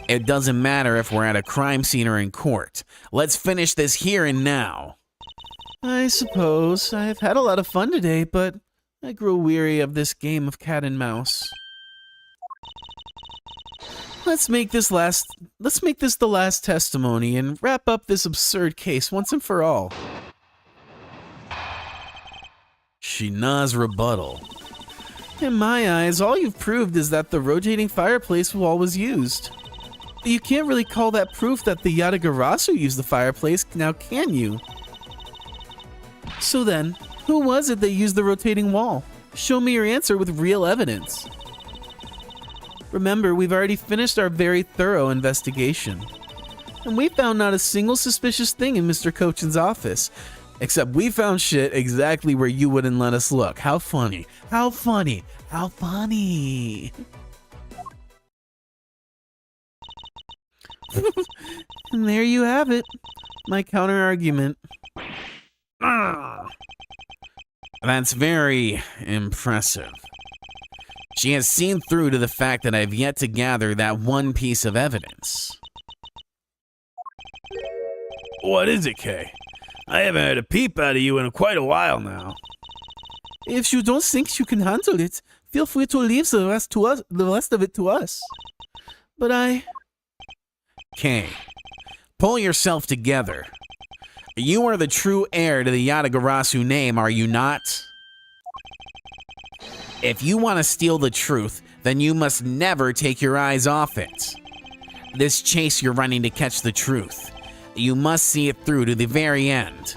It doesn't matter if we're at a crime scene or in court. Let's finish this here and now. I suppose. I've had a lot of fun today, but I grow weary of this game of cat and mouse. Let's make this the last testimony and wrap up this absurd case once and for all. Shina's rebuttal. In my eyes, all you've proved is that the rotating fireplace wall was used. But you can't really call that proof that the Yatagarasu used the fireplace, now can you? So then, who was it that used the rotating wall? Show me your answer with real evidence. Remember, we've already finished our very thorough investigation. And we found not a single suspicious thing in Mr. Cochin's office. Except we found shit exactly where you wouldn't let us look. How funny. How funny. How funny. And there you have it. My counter-argument. That's very impressive. She has seen through to the fact that I've yet to gather that one piece of evidence. What is it, Kay? I haven't had a peep out of you in quite a while now. If you don't think you can handle it, feel free to leave the rest of it to us. But Kay, pull yourself together. You are the true heir to the Yatagarasu name, are you not? If you want to steal the truth, then you must never take your eyes off it. This chase you're running to catch the truth, you must see it through to the very end.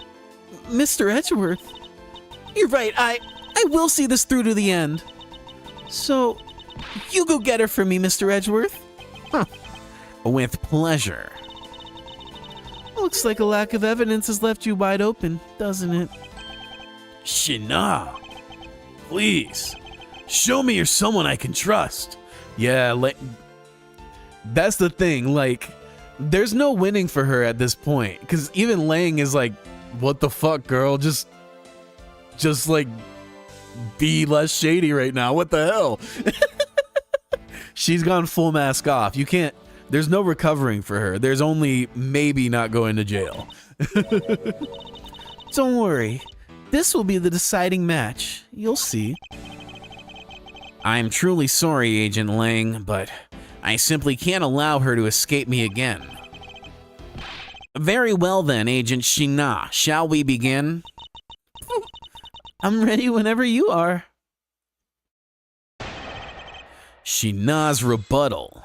Mr. Edgeworth, you're right, I will see this through to the end. So, you go get her for me, Mr. Edgeworth. With pleasure. Looks like a lack of evidence has left you wide open, doesn't it? Shina, please, show me you're someone I can trust. Yeah, that's the thing, there's no winning for her at this point, because even Lang is like, what the fuck, girl, just be less shady right now, what the hell? She's gone full mask off. You can't, there's no recovering for her. There's only maybe not going to jail. Don't worry. This will be the deciding match. You'll see. I'm truly sorry, Agent Lang, but I simply can't allow her to escape me again. Very well then, Agent Shina. Shall we begin? I'm ready whenever you are. Shina's rebuttal.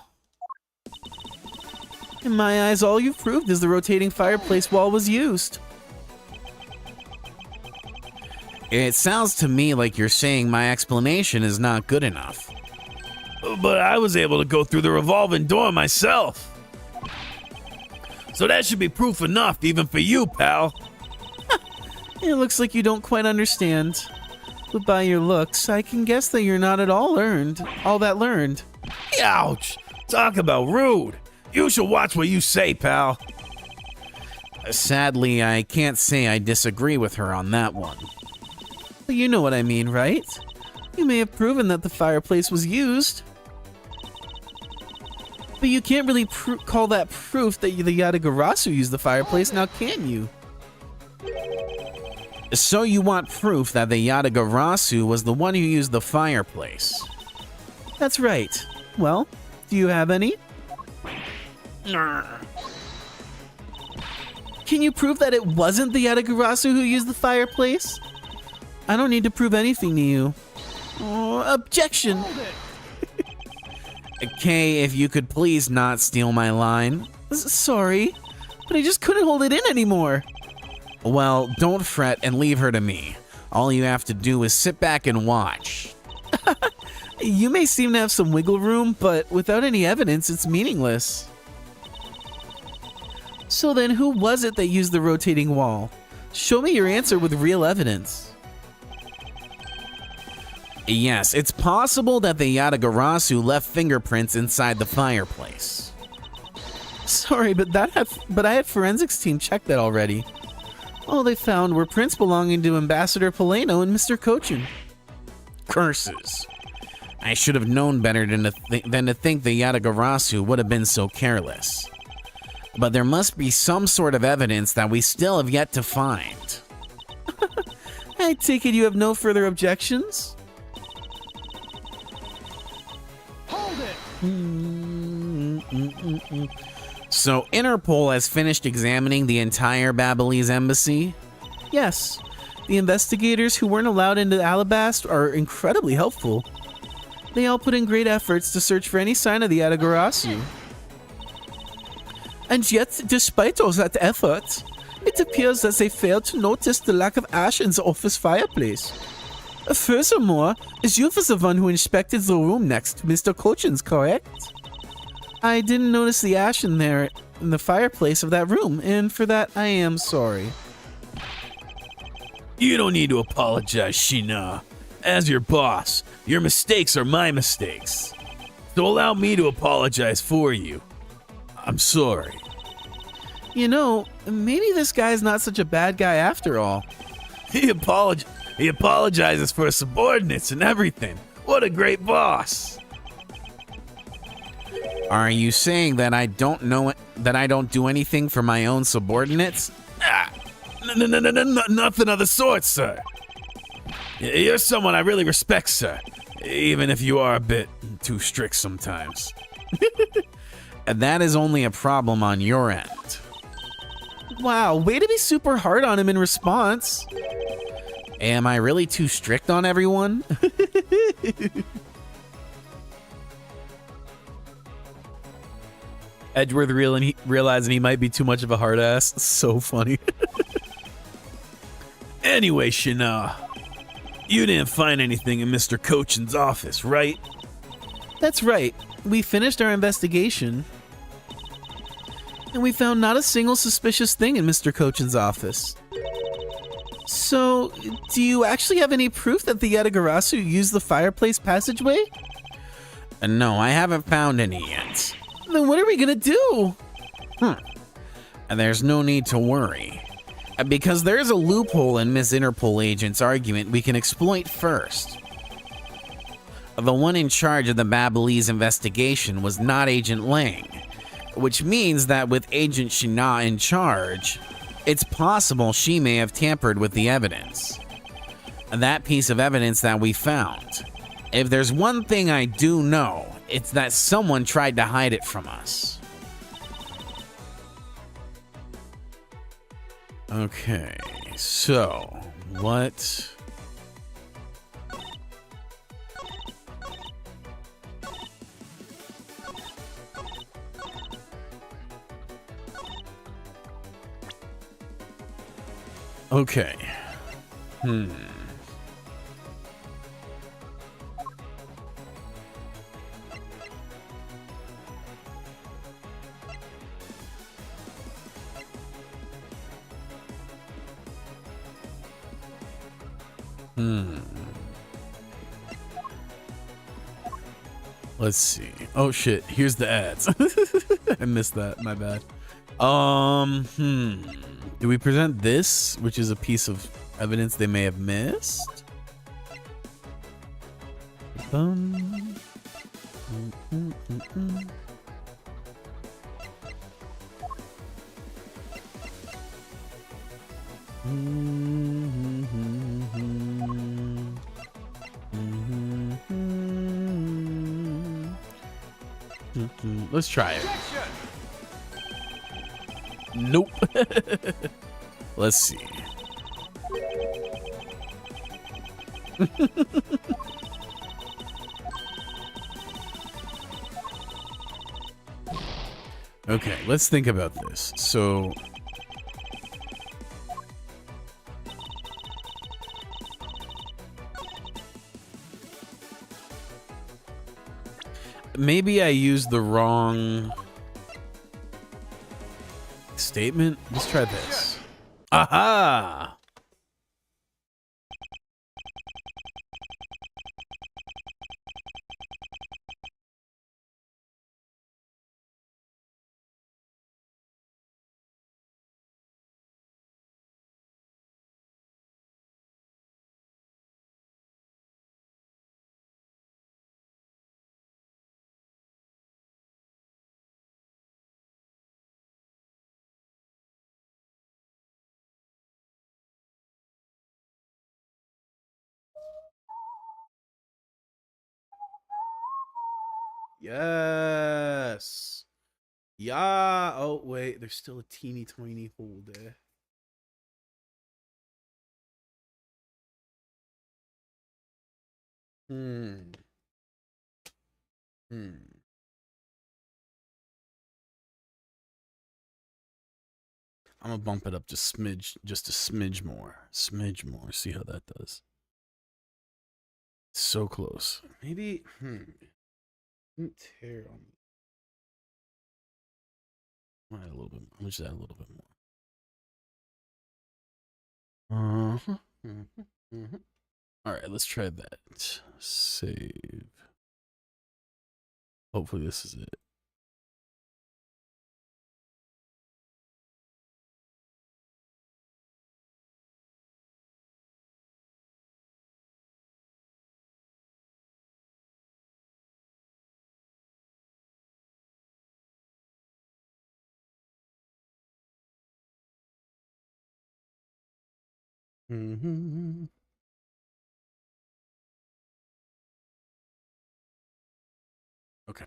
In my eyes, all you've proved is the rotating fireplace wall was used. It sounds to me like you're saying my explanation is not good enough. But I was able to go through the revolving door myself. So that should be proof enough even for you, pal. It looks like you don't quite understand. But by your looks, I can guess that you're not at all that learned. Ouch! Talk about rude. You should watch what you say, pal. Sadly, I can't say I disagree with her on that one. But you know what I mean, right? You may have proven that the fireplace was used. But you can't really call that proof that the Yatagarasu used the fireplace, now can you? So you want proof that the Yatagarasu was the one who used the fireplace? That's right. Well, do you have any? Can you prove that it wasn't the Yatagarasu who used the fireplace? I don't need to prove anything to you. Objection! Kay, if you could please not steal my line. Sorry, but I just couldn't hold it in anymore. Well, don't fret and leave her to me. All you have to do is sit back and watch. You may seem to have some wiggle room, but without any evidence, it's meaningless. So then, who was it that used the rotating wall? Show me your answer with real evidence. Yes, it's possible that the Yatagarasu left fingerprints inside the fireplace. Sorry, but I had forensics team check that already. All they found were prints belonging to Ambassador Poleno and Mr. Cochin. Curses. I should have known better than to think the Yatagarasu would have been so careless. But there must be some sort of evidence that we still have yet to find. I take it you have no further objections? Hold it! So Interpol has finished examining the entire Babyliss embassy? Yes. The investigators who weren't allowed into Alabast are incredibly helpful. They all put in great efforts to search for any sign of the Yatagarasu. And yet, despite all that effort, it appears that they failed to notice the lack of ash in the office fireplace. Furthermore, you was the one who inspected the room next to Mr. Cochin's, correct? I didn't notice the ash in the fireplace of that room, and for that I am sorry. You don't need to apologize, Shina. As your boss, your mistakes are my mistakes. So allow me to apologize for you. I'm sorry. You know, maybe this guy's not such a bad guy after all. He apologizes for his subordinates and everything. What a great boss. Are you saying that I don't do anything for my own subordinates? No, nothing of the sort, sir. You're someone I really respect, sir. Even if you are a bit too strict sometimes. And that is only a problem on your end. Wow, way to be super hard on him in response. Am I really too strict on everyone? Edgeworth realizing he might be too much of a hard ass. So funny. Anyway, Shina, you didn't find anything in Mr. Cochin's office, right? That's right. We finished our investigation, and we found not a single suspicious thing in Mr. Cochin's office. So, do you actually have any proof that the Yatagarasu used the fireplace passageway? No, I haven't found any yet. Then what are we gonna do? And there's no need to worry. Because there's a loophole in Miss Interpol agent's argument we can exploit first. The one in charge of the Babyliss investigation was not Agent Lang, which means that with Agent Shina in charge, it's possible she may have tampered with the evidence. That piece of evidence that we found. If there's one thing I do know, it's that someone tried to hide it from us. Okay, so what? Okay. Let's see. Oh shit, here's the ads. I missed that, my bad. Do we present this, which is a piece of evidence they may have missed? Let's try it. Nope. Let's see. Okay, let's think about this. So maybe I used the wrong statement. Let's try this. Aha! Yes. Yeah. Oh, wait. There's still a teeny tiny hole there. Hmm. I'm gonna bump it up just a smidge more. Smidge more. See how that does. So close. Maybe. Tear on me. Add a little bit more. Let's just add a little bit more. All right, let's try that. Save. Hopefully this is it. Okay.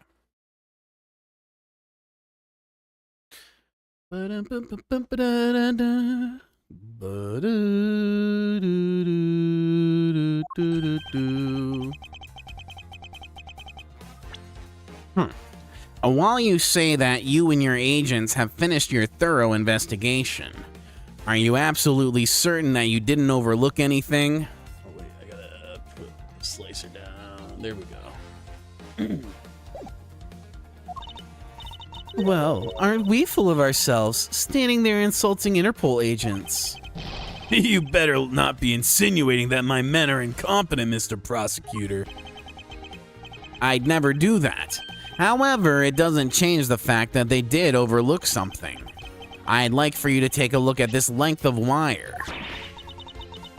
While you say that you and your agents have finished your thorough investigation, are you absolutely certain that you didn't overlook anything? Oh wait, I gotta put the slicer down. There we go. Well, aren't we full of ourselves, standing there insulting Interpol agents? You better not be insinuating that my men are incompetent, Mr. Prosecutor. I'd never do that. However, it doesn't change the fact that they did overlook something. I'd like for you to take a look at this length of wire.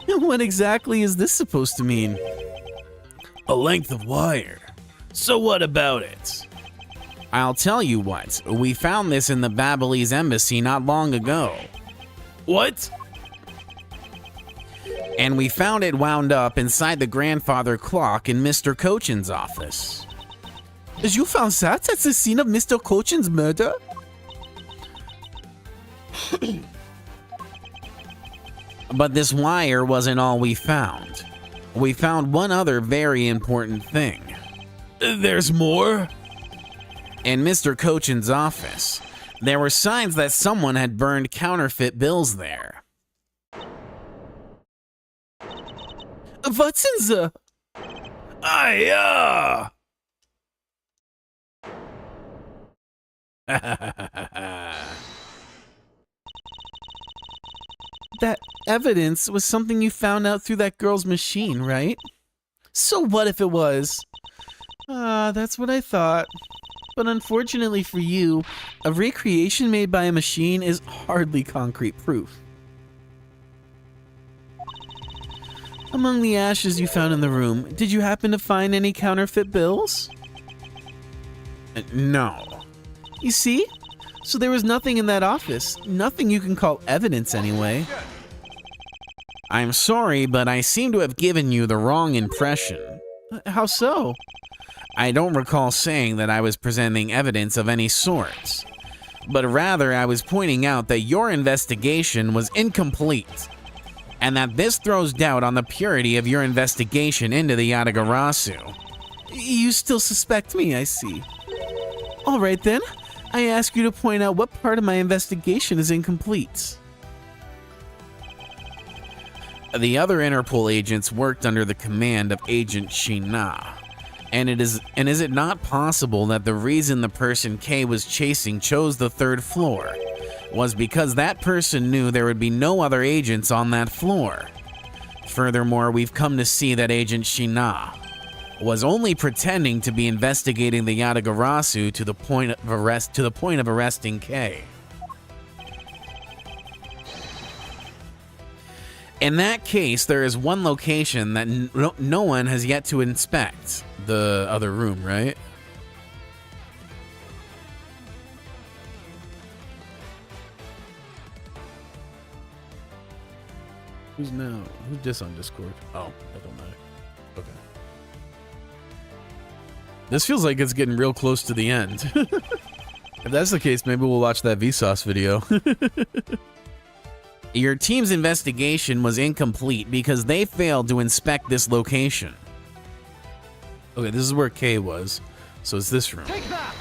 What exactly is this supposed to mean? A length of wire. So what about it? I'll tell you what, we found this in the Babylonis embassy not long ago. What? And we found it wound up inside the grandfather clock in Mr. Cochin's office. You found that at the scene of Mr. Cochin's murder? But this wire wasn't all we found. We found one other very important thing. There's more? In Mr. Cochin's office, there were signs that someone had burned counterfeit bills there. What's in the... That evidence was something you found out through that girl's machine, right? So what if it was? That's what I thought. But unfortunately for you, a recreation made by a machine is hardly concrete proof. Among the ashes you found in the room, did you happen to find any counterfeit bills? No. You see? So there was nothing in that office. Nothing you can call evidence anyway. I'm sorry, but I seem to have given you the wrong impression. How so? I don't recall saying that I was presenting evidence of any sort, but rather I was pointing out that your investigation was incomplete, and that this throws doubt on the purity of your investigation into the Yatagarasu. You still suspect me, I see. All right then, I ask you to point out what part of my investigation is incomplete. The other Interpol agents worked under the command of Agent Shina. And is it not possible that the reason the person K was chasing chose the third floor was because that person knew there would be no other agents on that floor? Furthermore, we've come to see that Agent Shina was only pretending to be investigating the Yatagarasu to the point of arresting K. In that case, there is one location that no one has yet to inspect. The other room, right? Who's this on Discord? Oh, that don't matter. Okay. This feels like it's getting real close to the end. If that's the case, maybe we'll watch that Vsauce video. Your team's investigation was incomplete because they failed to inspect this location. Okay, this is where K was. So it's this room. Take that!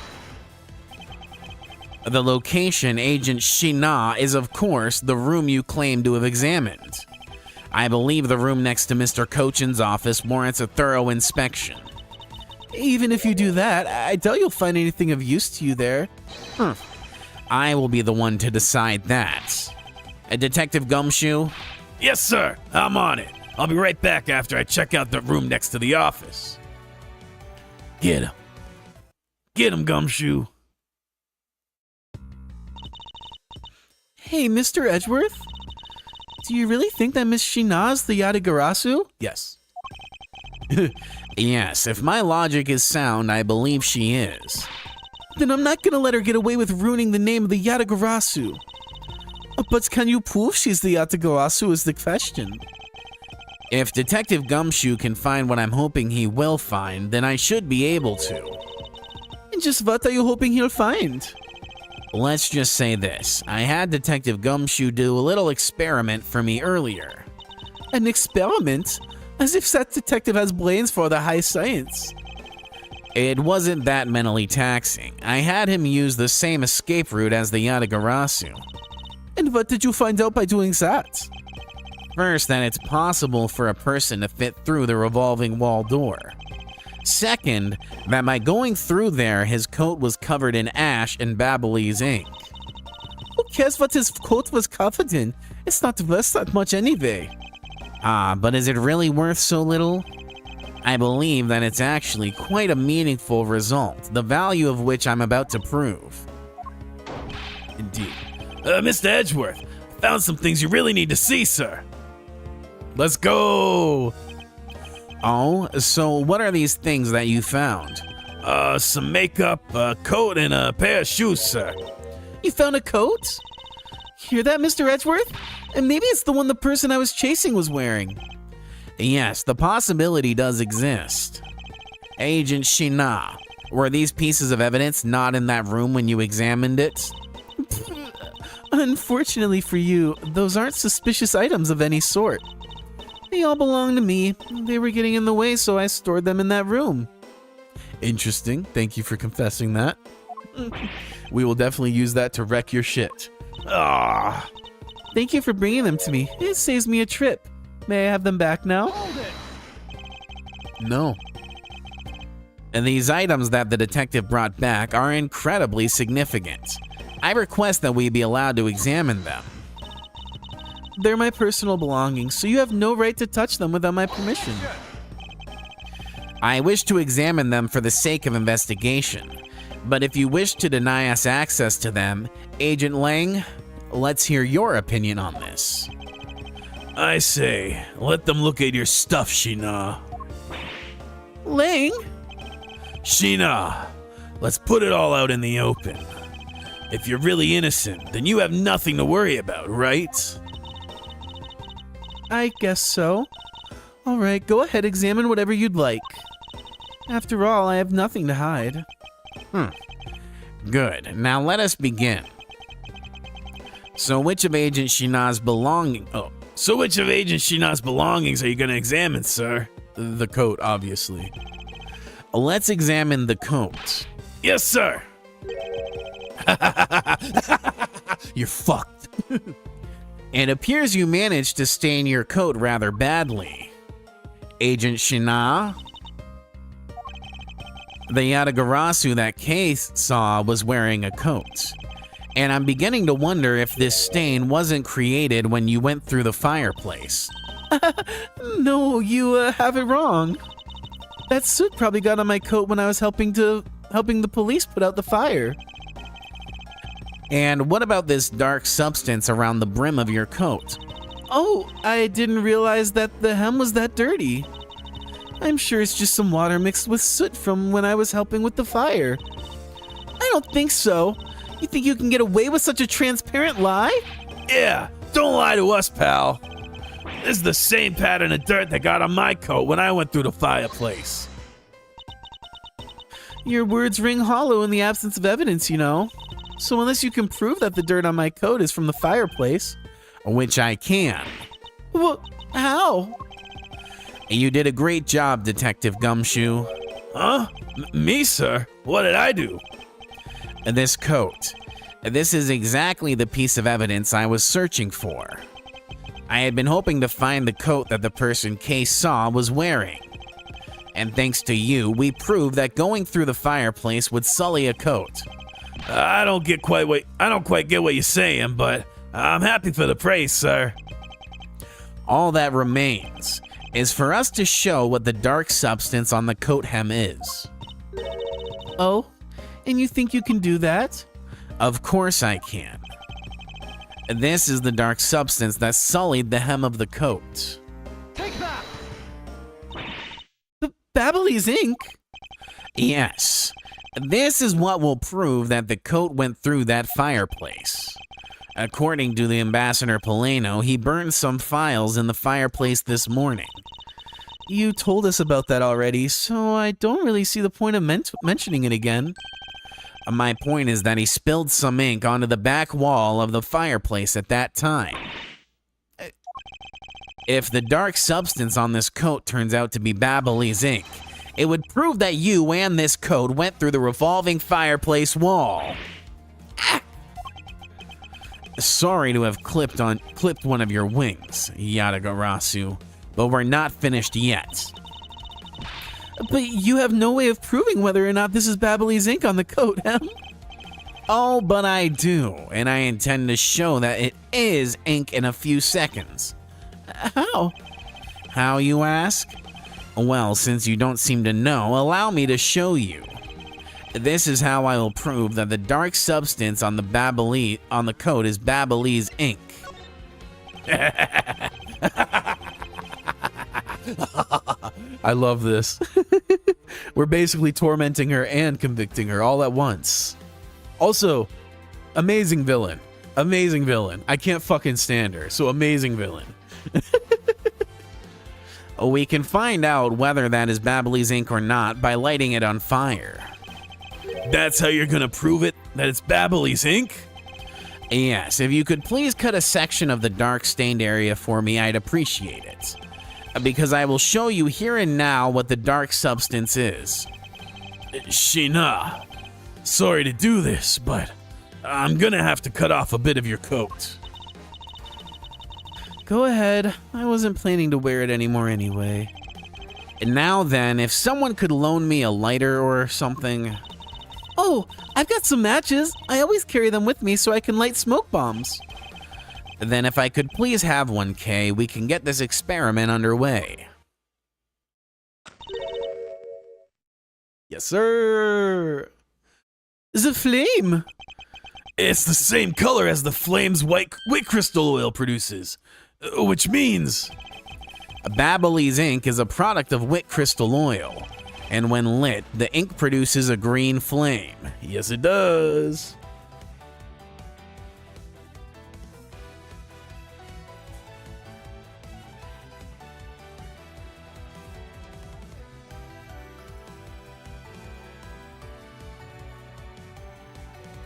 The location, Agent Shina, is of course the room you claim to have examined. I believe the room next to Mr. Cochin's office warrants a thorough inspection. Even if you do that, I doubt you'll find anything of use to you there. I will be the one to decide that. Detective Gumshoe? Yes, sir. I'm on it. I'll be right back after I check out the room next to the office. Get him. Get him, Gumshoe. Hey, Mr. Edgeworth? Do you really think that Miss Shina is the Yatagarasu? Yes. Yes, if my logic is sound, I believe she is. Then I'm not gonna let her get away with ruining the name of the Yatagarasu. But can you prove she's the Yatagarasu is the question. If Detective Gumshoe can find what I'm hoping he will find, then I should be able to. And just what are you hoping he'll find? Let's just say this. I had Detective Gumshoe do a little experiment for me earlier. An experiment? As if that detective has brains for the high science. It wasn't that mentally taxing. I had him use the same escape route as the Yatagarasu. And what did you find out by doing that? First, that it's possible for a person to fit through the revolving wall door. Second, that by going through there, his coat was covered in ash and Babyliss ink. Who cares what his coat was covered in? It's not worth that much anyway. Ah, but is it really worth so little? I believe that it's actually quite a meaningful result, the value of which I'm about to prove. Indeed. Mr. Edgeworth, I found some things you really need to see, sir. Let's go. Oh, so what are these things that you found? Some makeup, a coat, and a pair of shoes, sir. You found a coat? Hear that, Mr. Edgeworth? And maybe it's the one the person I was chasing was wearing. Yes, the possibility does exist. Agent Shina, were these pieces of evidence not in that room when you examined it? Unfortunately for you, those aren't suspicious items of any sort. They all belong to me. They were getting in the way, so I stored them in that room. Interesting. Thank you for confessing that. We will definitely use that to wreck your shit. Ah. Thank you for bringing them to me. It saves me a trip. May I have them back now? Hold it! No. And these items that the detective brought back are incredibly significant. I request that we be allowed to examine them. They're my personal belongings, so you have no right to touch them without my permission. I wish to examine them for the sake of investigation, but if you wish to deny us access to them, Agent Lang, let's hear your opinion on this. I say, let them look at your stuff, Shina. Lang? Shina, let's put it all out in the open. If you're really innocent, then you have nothing to worry about, right? I guess so. Alright, go ahead, examine whatever you'd like. After all, I have nothing to hide. Good. Now let us begin. So which of Agent Shina's belongings... So which of Agent Shina's belongings are you going to examine, sir? The coat, obviously. Let's examine the coat. Yes, sir. You're fucked. It appears you managed to stain your coat rather badly. Agent Shina? The Yatagarasu that Kei saw was wearing a coat. And I'm beginning to wonder if this stain wasn't created when you went through the fireplace. No, you have it wrong. That soot probably got on my coat when I was helping the police put out the fire. And what about this dark substance around the brim of your coat? Oh, I didn't realize that the hem was that dirty. I'm sure it's just some water mixed with soot from when I was helping with the fire. I don't think so. You think you can get away with such a transparent lie? Yeah, don't lie to us, pal. This is the same pattern of dirt that got on my coat when I went through the fireplace. Your words ring hollow in the absence of evidence, you know. So unless you can prove that the dirt on my coat is from the fireplace... Which I can. Well, how? You did a great job, Detective Gumshoe. Huh? Me, sir? What did I do? This coat. This is exactly the piece of evidence I was searching for. I had been hoping to find the coat that the person Case saw was wearing. And thanks to you, we proved that going through the fireplace would sully a coat. I don't quite get what you're saying, but I'm happy for the praise, sir. All that remains is for us to show what the dark substance on the coat hem is. Oh? And you think you can do that? Of course I can. This is the dark substance that sullied the hem of the coat. Take that! Babbly's ink? Yes. This is what will prove that the coat went through that fireplace. According to the Ambassador Poleno, he burned some files in the fireplace this morning. You told us about that already, so I don't really see the point of mentioning it again. My point is that he spilled some ink onto the back wall of the fireplace at that time. If the dark substance on this coat turns out to be Babbly's ink, it would prove that you and this coat went through the revolving fireplace wall. Sorry to have clipped one of your wings, Yatagarasu, but we're not finished yet. But you have no way of proving whether or not this is Babbly's ink on the coat, Em. Oh, but I do, and I intend to show that it is ink in a few seconds. How? How, you ask? Well, since you don't seem to know, allow me to show you. This is how I will prove that the dark substance on the coat is Babbly's ink. I love this. We're basically tormenting her and convicting her all at once. Also, amazing villain. Amazing villain. I can't fucking stand her, so amazing villain. We can find out whether that is Babbly's ink or not by lighting it on fire. That's how you're gonna prove it? That it's Babbly's ink? Yes, if you could please cut a section of the dark stained area for me, I'd appreciate it. Because I will show you here and now what the dark substance is. Shina, sorry to do this, but I'm gonna have to cut off a bit of your coat. Go ahead. I wasn't planning to wear it anymore anyway. And now then, if someone could loan me a lighter or something. Oh, I've got some matches. I always carry them with me so I can light smoke bombs. Then if I could please have one, Kay, we can get this experiment underway. Yes, sir. The flame. It's the same color as the flame's white crystal oil produces, which means Babbly's ink is a product of Wit crystal oil, and when lit, the ink produces a green flame. yes, it does.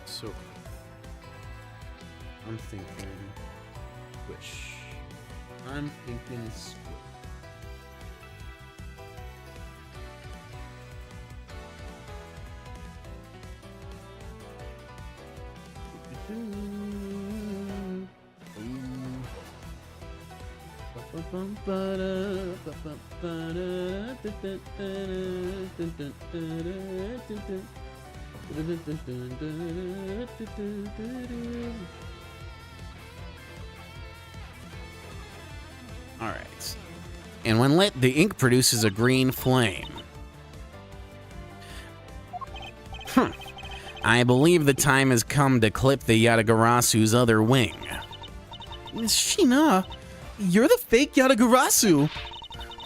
So, I'm thinking squish. I'm thinking squish. All right. And when lit, the ink produces a green flame. I believe the time has come to clip the Yatagarasu's other wing. Shina, you're the fake Yatagarasu.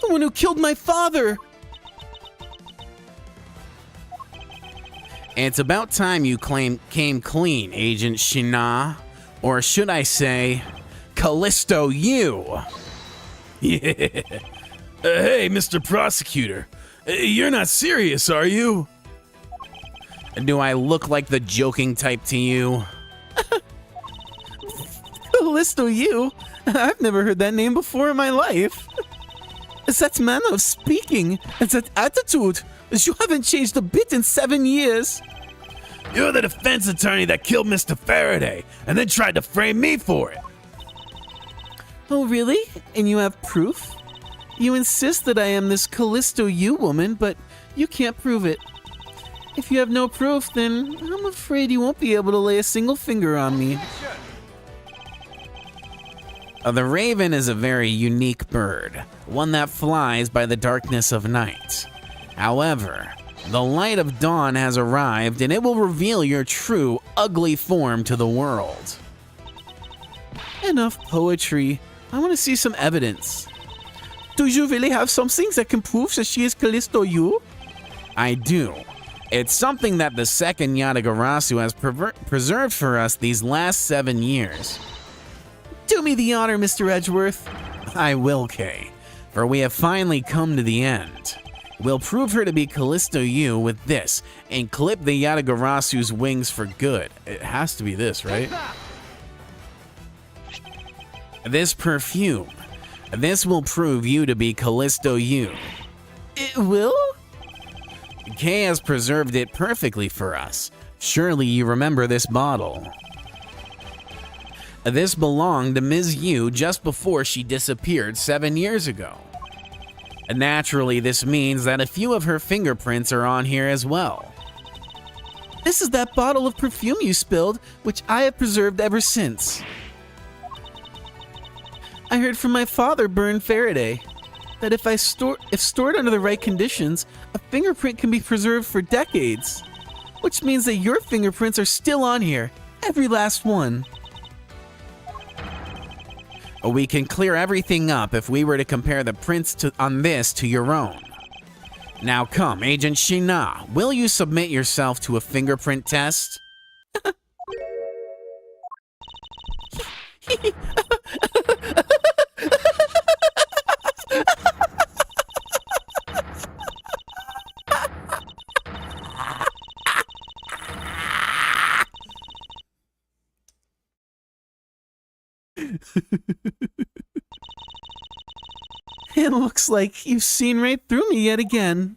The one who killed my father. It's about time you came clean, Agent Shina. Or should I say, Callisto you. Yeah. Hey, Mr. Prosecutor. You're not serious, are you? Do I look like the joking type to you? Callisto, you? I've never heard that name before in my life. It's that manner of speaking. It's that attitude. You haven't changed a bit in 7 years. You're the defense attorney that killed Mr. Faraday and then tried to frame me for it. Oh, really? And you have proof? You insist that I am this Callisto you woman, but you can't prove it. If you have no proof, then I'm afraid you won't be able to lay a single finger on me. The raven is a very unique bird, one that flies by the darkness of night. However, the light of dawn has arrived and it will reveal your true, ugly form to the world. Enough poetry. I want to see some evidence. Do you really have something that can prove that she is Callisto you? I do. It's something that the second Yatagarasu has preserved for us these last 7 years. Do me the honor, Mr. Edgeworth. I will, Kay, for we have finally come to the end. We'll prove her to be Callisto you with this and clip the Yatagarasu's wings for good. It has to be this, right? This perfume. This will prove you to be Callisto you. It will? Kay has preserved it perfectly for us. Surely you remember this bottle. This belonged to Ms. Yu just before she disappeared 7 years ago. Naturally, this means that a few of her fingerprints are on here as well. This is that bottle of perfume you spilled, which I have preserved ever since. I heard from my father, Byrne Faraday, that if stored under the right conditions, a fingerprint can be preserved for decades. Which means that your fingerprints are still on here, every last one. We can clear everything up if we were to compare the prints on this to your own. Now come, Agent Shina, will you submit yourself to a fingerprint test? It looks like you've seen right through me yet again.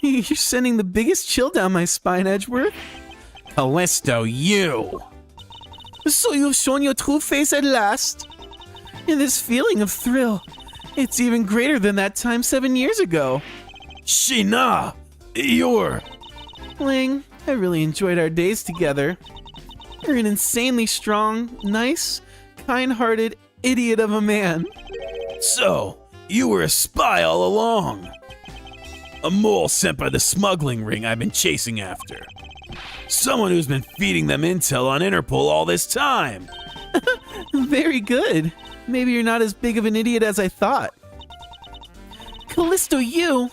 You're sending the biggest chill down my spine, Edgeworth. Callisto, you! So you've shown your true face at last. And this feeling of thrill, it's even greater than that time 7 years ago. Shina, you're... Ling, I really enjoyed our days together. You're an insanely strong, nice, kind-hearted idiot of a man. So, you were a spy all along. A mole sent by the smuggling ring I've been chasing after. Someone who's been feeding them intel on Interpol all this time. Very good. Maybe you're not as big of an idiot as I thought. Callisto, you?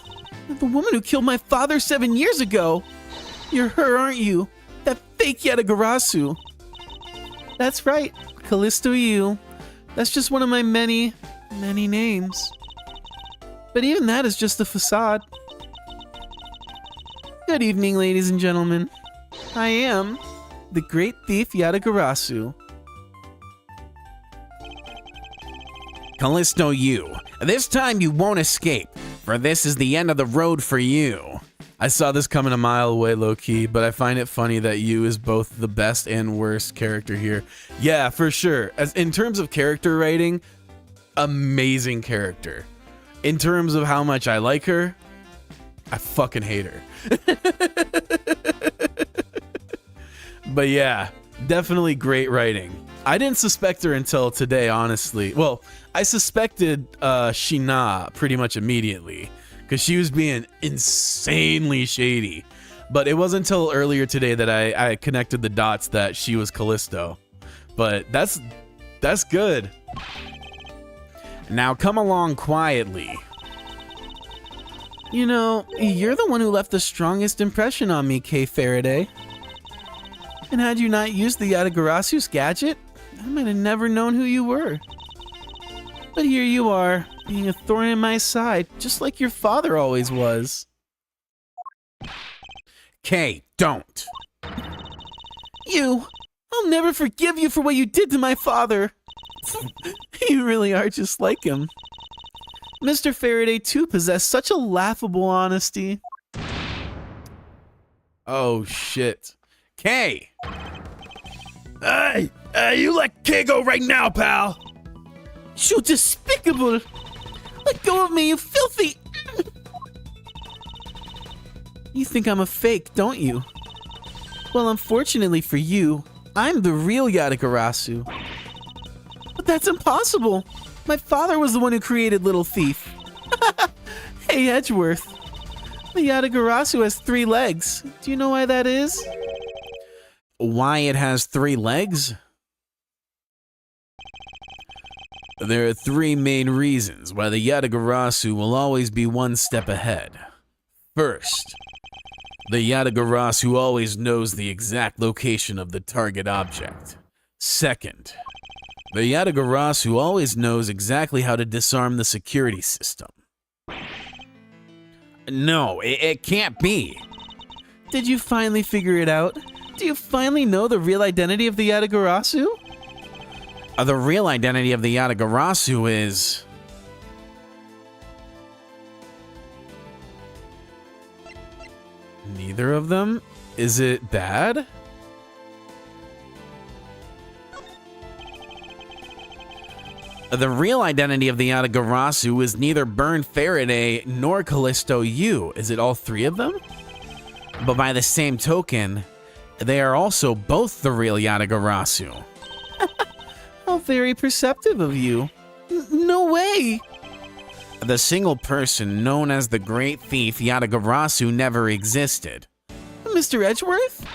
The woman who killed my father 7 years ago. You're her, aren't you? That fake Yatagarasu. That's right, Callisto you. That's just one of my many, many names. But even that is just a facade. Good evening, ladies and gentlemen. I am the great thief Yatagarasu. Callisto, you. This time you won't escape, for this is the end of the road for you. I saw this coming a mile away, low-key, but I find it funny that Yu is both the best and worst character here. Yeah, for sure. As in terms of character writing, amazing character. In terms of how much I like her, I fucking hate her. But yeah, definitely great writing. I didn't suspect her until today, honestly. Well, I suspected Shina pretty much immediately, because she was being insanely shady. But it wasn't until earlier today that I connected the dots that she was Callisto. But that's good. Now come along quietly. You know, you're the one who left the strongest impression on me, Kay Faraday. And had you not used the Yatagarasu's gadget, I might have never known who you were. But here you are, being a thorn in my side, just like your father always was. Kay, don't. I'll never forgive you for what you did to my father. You really are just like him. Mr. Faraday, too, possessed such a laughable honesty. Oh, shit. Kay! Hey, you let Kay go right now, pal. You despicable! Let go of me, you filthy! You think I'm a fake, don't you? Well, unfortunately for you, I'm the real Yatagarasu. But that's impossible! My father was the one who created Little Thief. Hey, Edgeworth. The Yatagarasu has 3 legs. Do you know why that is? Why it has 3 legs? There are 3 main reasons why the Yatagarasu will always be one step ahead. First, the Yatagarasu always knows the exact location of the target object. Second, the Yatagarasu always knows exactly how to disarm the security system. No, it can't be. Did you finally figure it out? Do you finally know the real identity of the Yatagarasu? The real identity of the Yatagarasu is... Neither of them? Is it bad? The real identity of the Yatagarasu is neither Burn Faraday nor Callisto U. Is it all 3 of them? But by the same token, they are also both the real Yatagarasu. How very perceptive of you. No way! The single person known as the Great Thief Yatagarasu never existed. Mr. Edgeworth?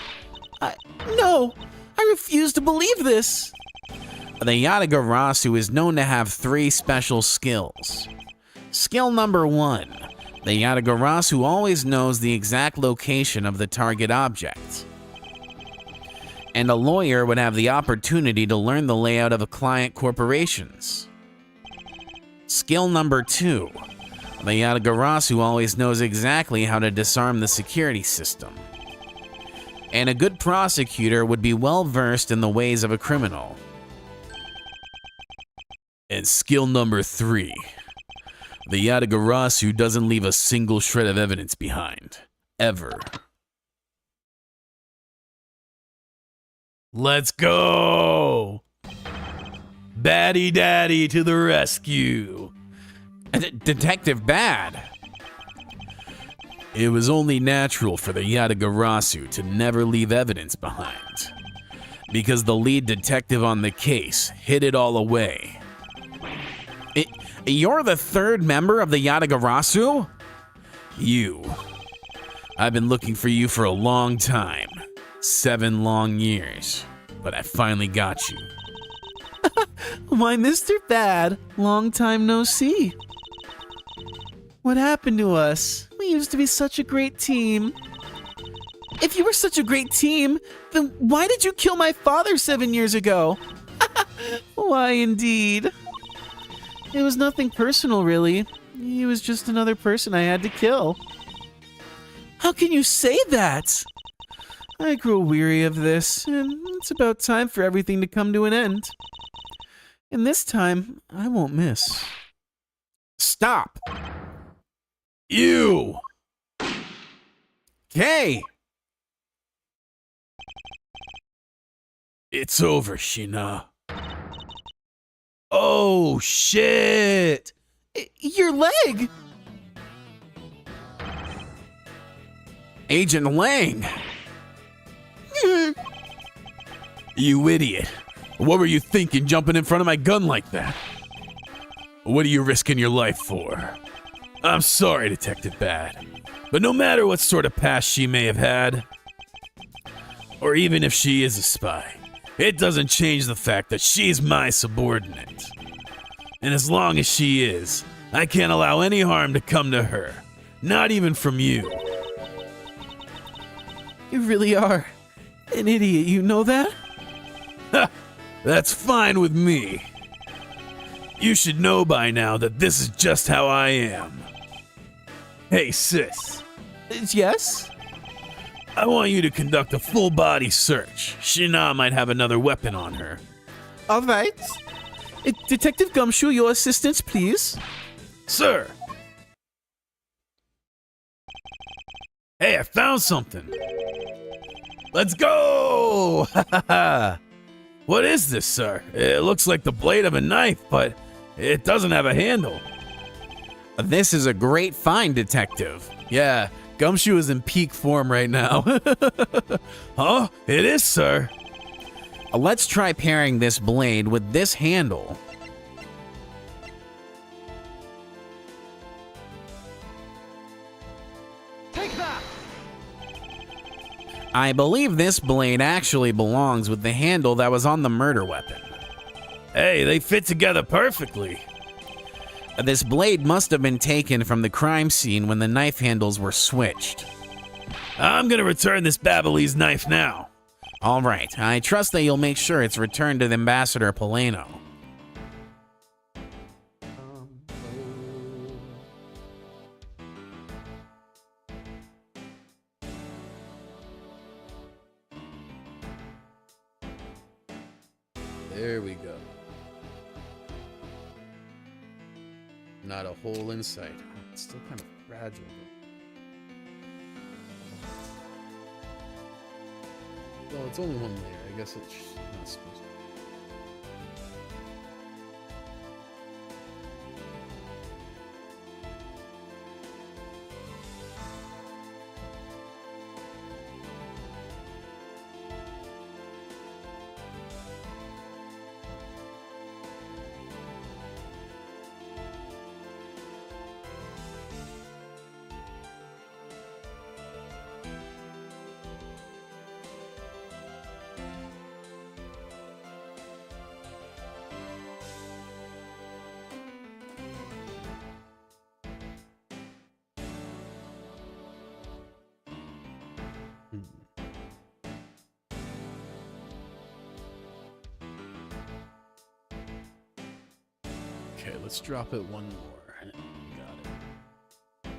No! I refuse to believe this! The Yatagarasu is known to have 3 special skills. Skill number 1. The Yatagarasu always knows the exact location of the target object. And a lawyer would have the opportunity to learn the layout of a client corporations. Skill number 2. The Yatagarasu always knows exactly how to disarm the security system. And a good prosecutor would be well versed in the ways of a criminal. And skill number 3. The Yatagarasu doesn't leave a single shred of evidence behind. Ever. Let's go! Baddie Daddy to the rescue. Detective Bad. It was only natural for the Yatagarasu to never leave evidence behind, because the lead detective on the case hid it all away. You're the 3rd member of the Yatagarasu? You. I've been looking for you for a long time. 7 long years. But I finally got you. Why, Mr. Bad, long time no see. What happened to us? We used to be such a great team. If you were such a great team, then why did you kill my father 7 years ago? Why, indeed. It was nothing personal, really. He was just another person I had to kill. How can you say that? I grow weary of this, and it's about time for everything to come to an end. And this time, I won't miss. Stop! You! Kay! It's over, Shina. Oh, shit! Your leg! Agent Lang! You idiot. What were you thinking jumping in front of my gun like that? What are you risking your life for? I'm sorry, Detective Bad, but no matter what sort of past she may have had, or even if she is a spy, it doesn't change the fact that she's my subordinate. And as long as she is, I can't allow any harm to come to her, not even from you. You really are an idiot, you know that? That's fine with me. You should know by now that this is just how I am. Hey, sis. Yes? I want you to conduct a full-body search. Shina might have another weapon on her. All right. Detective Gumshoe, your assistance, please. Sir! Hey, I found something! Let's go! What is this, sir? It looks like the blade of a knife, but it doesn't have a handle. This is a great find, Detective. Yeah, Gumshoe is in peak form right now. Huh? It is, sir. Let's try pairing this blade with this handle. Take that! I believe this blade actually belongs with the handle that was on the murder weapon. Hey, they fit together perfectly. This blade must have been taken from the crime scene when the knife handles were switched. I'm gonna return this Babyliss knife now. All right, I trust that you'll make sure it's returned to the Ambassador Polano. There we go. Not a hole in sight. It's still kind of fragile, though. Well, it's only one layer. I guess it's not supposed to. Okay, let's drop it one more. Got it.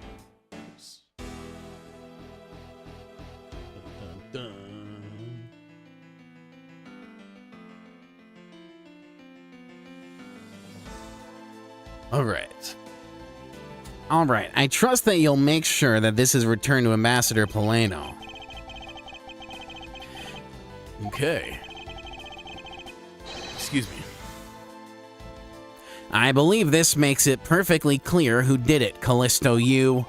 Oops. Dun, dun, dun. All right. All right, I trust that you'll make sure that this is returned to Ambassador Polano. Okay. Excuse me. I believe this makes it perfectly clear who did it, Callisto U.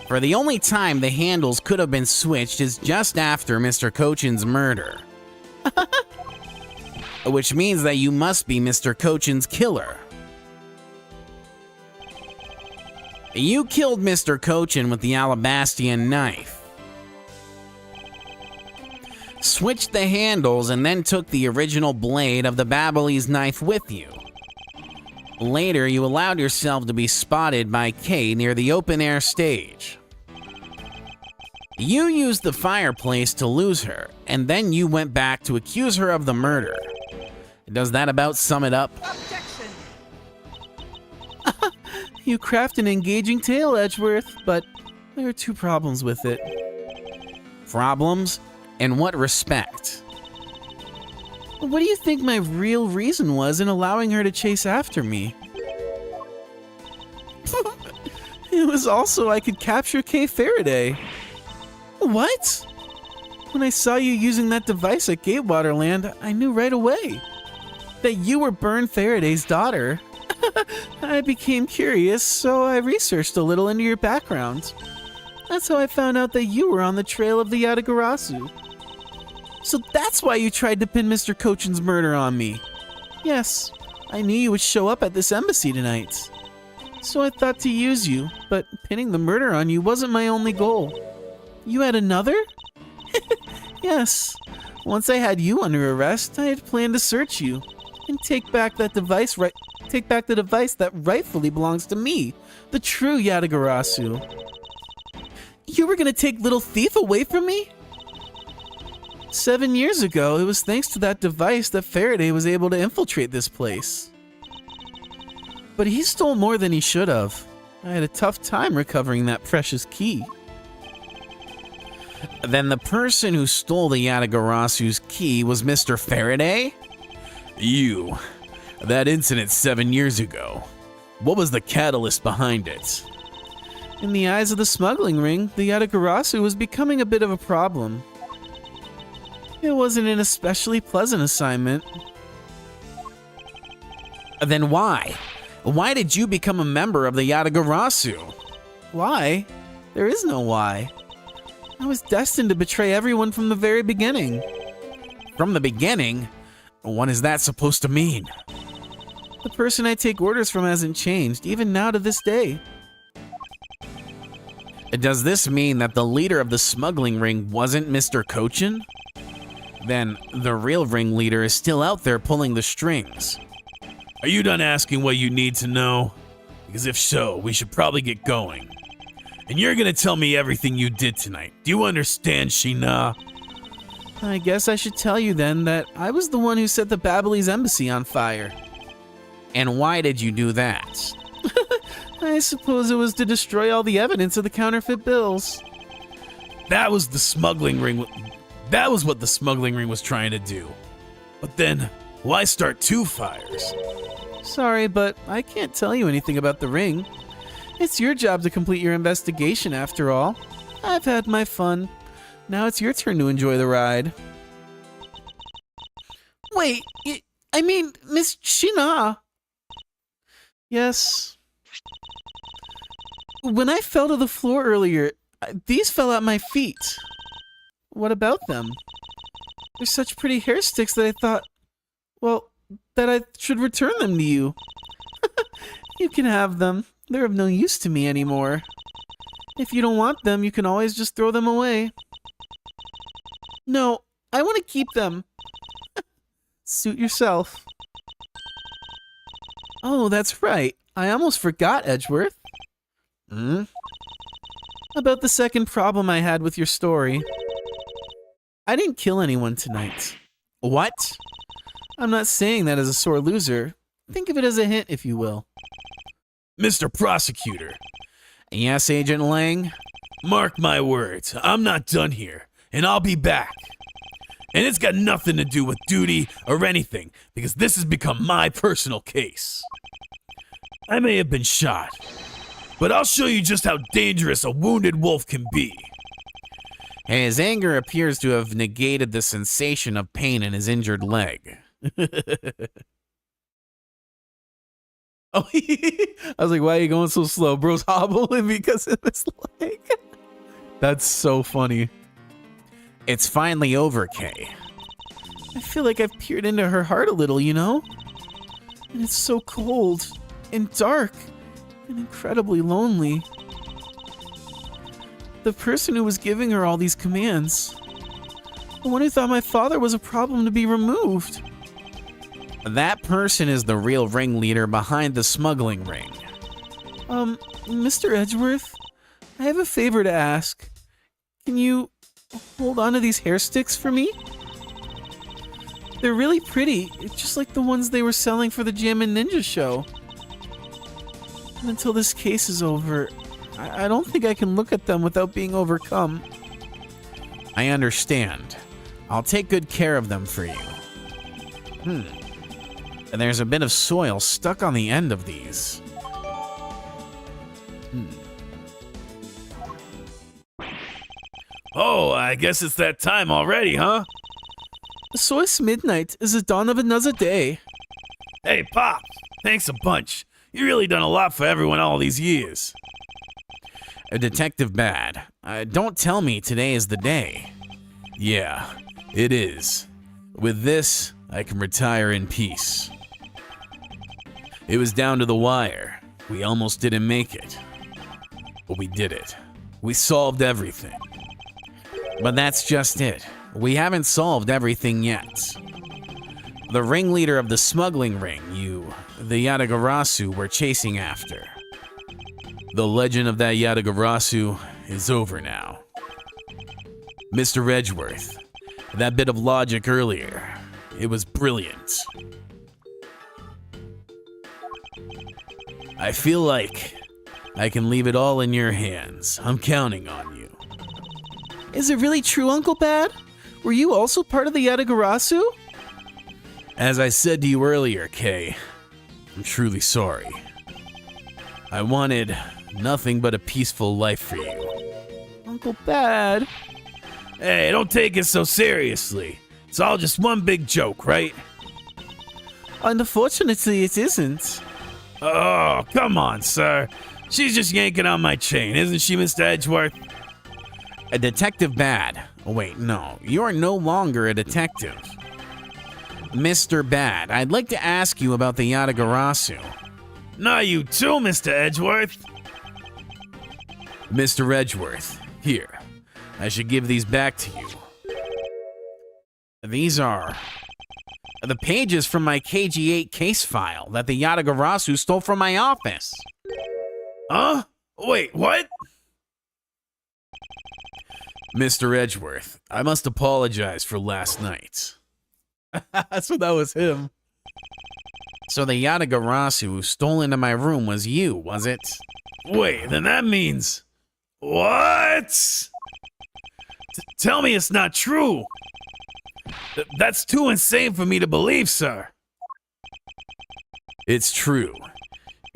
For the only time the handles could have been switched is just after Mr. Cochin's murder. Which means that you must be Mr. Cochin's killer. You killed Mr. Cochin with the Alabastian knife. Switched the handles and then took the original blade of the Babyliss knife with you. Later, you allowed yourself to be spotted by Kay near the open-air stage. You used the fireplace to lose her, and then you went back to accuse her of the murder. Does that about sum it up? Objection! You craft an engaging tale, Edgeworth, but there are two problems with it. Problems? In what respect? What do you think my real reason was in allowing her to chase after me? It was also I could capture Kay Faraday. What? When I saw you using that device at Gatewaterland, I knew right away that you were Byrne Faraday's daughter. I became curious, so I researched a little into your background. That's how I found out that you were on the trail of the Yatagarasu. So that's why you tried to pin Mr. Cochin's murder on me. Yes, I knew you would show up at this embassy tonight. So I thought to use you, but pinning the murder on you wasn't my only goal. You had another? Yes. Once I had you under arrest, I had planned to search you and take back the device that rightfully belongs to me, the true Yatagarasu. You were gonna take Little Thief away from me? 7 years ago, it was thanks to that device that Faraday was able to infiltrate this place. But he stole more than he should have. I had a tough time recovering that precious key. Then the person who stole the Yatagarasu's key was Mr. Faraday? You. That incident 7 years ago. What was the catalyst behind it? In the eyes of the smuggling ring, the Yatagarasu was becoming a bit of a problem. It wasn't an especially pleasant assignment. Then why? Why did you become a member of the Yatagarasu? Why? There is no why. I was destined to betray everyone from the very beginning. From the beginning? What is that supposed to mean? The person I take orders from hasn't changed, even now to this day. Does this mean that the leader of the smuggling ring wasn't Mr. Kochin? Then the real ringleader is still out there pulling the strings. Are you done asking what you need to know? Because if so, we should probably get going. And you're gonna tell me everything you did tonight. Do you understand, Shina? I guess I should tell you then that I was the one who set the Babyliss embassy on fire. And why did you do that? I suppose it was to destroy all the evidence of the counterfeit bills. That was the smuggling ring. That was what the smuggling ring was trying to do. But then, why start 2 fires? Sorry, but I can't tell you anything about the ring. It's your job to complete your investigation, after all. I've had my fun. Now it's your turn to enjoy the ride. Wait, I mean, Miss Shina. Yes. When I fell to the floor earlier, these fell at my feet. What about them? They're such pretty hair sticks that I thought, well, that I should return them to you. You can have them. They're of no use to me anymore. If you don't want them, you can always just throw them away. No, I want to keep them. Suit yourself. Oh, that's right. I almost forgot, Edgeworth. About the second problem I had with your story. I didn't kill anyone tonight. What? I'm not saying that as a sore loser. Think of it as a hint, if you will. Mr. Prosecutor, Yes, Agent Lang? mark my words, I'm not done here, and I'll be back. And it's got nothing to do with duty or anything, because this has become my personal case. I may have been shot, but I'll show you just how dangerous a wounded wolf can be. His anger appears to have negated the sensation of pain in his injured leg. Oh, I was like, why are you going so slow? Bro's hobbling because of his leg. That's so funny. It's finally over, Kay. I feel like I've peered into her heart a little, you know? And it's so cold and dark and incredibly lonely. The person who was giving her all these commands, the one who thought my father was a problem to be removed. That person is the real ringleader behind the smuggling ring. Mr. Edgeworth, I have a favor to ask. Can you hold on to these hair sticks for me? They're really pretty, just like the ones they were selling for the Jammin' Ninja show. And until this case is over, I don't think I can look at them without being overcome. I understand. I'll take good care of them for you. And there's a bit of soil stuck on the end of these. Oh, I guess it's that time already, huh? So it's midnight is the dawn of another day. Hey, Pop, thanks a bunch. You really done a lot for everyone all these years. Detective Bad, don't tell me today is the day. Yeah, it is. With this, I can retire in peace. It was down to the wire. We almost didn't make it. But we did it. We solved everything. But that's just it. We haven't solved everything yet. The ringleader of the smuggling ring, the Yatagarasu, we're chasing after. The legend of that Yatagarasu is over now. Mr. Edgeworth, that bit of logic earlier, it was brilliant. I feel like I can leave it all in your hands. I'm counting on you. Is it really true, Uncle Bad? Were you also part of the Yatagarasu? As I said to you earlier, Kay, I'm truly sorry. I wanted nothing but a peaceful life for you. Uncle Bad. Hey, don't take it so seriously. It's all just one big joke, right? Unfortunately, it isn't. Oh, come on, sir. She's just yanking on my chain, isn't she, Mr. Edgeworth? A Detective Bad. Oh, wait, no. You are no longer a detective. Mr. Bad, I'd like to ask you about the Yatagarasu. Not you too, Mr. Edgeworth. Mr. Edgeworth, here. I should give these back to you. These are the pages from my KG-8 case file that the Yatagarasu stole from my office. Huh? Wait, what? Mr. Edgeworth, I must apologize for last night. So that was him. So the Yatagarasu who stole into my room was you, was it? Wait, then that means... What? Tell me it's not true. That's too insane for me to believe, sir. It's true,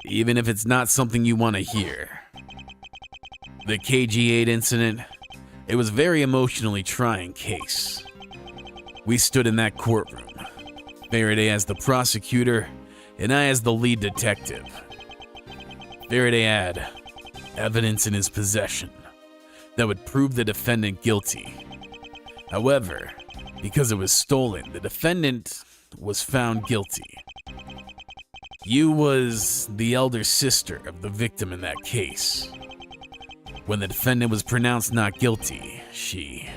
even if it's not something you want to hear. The KG-8 incident, it was a very emotionally trying case. We stood in that courtroom, Faraday as the prosecutor, and I as the lead detective. Faraday had evidence in his possession that would prove the defendant guilty. However, because it was stolen, the defendant was found guilty. You was the elder sister of the victim in that case. When the defendant was pronounced not guilty, she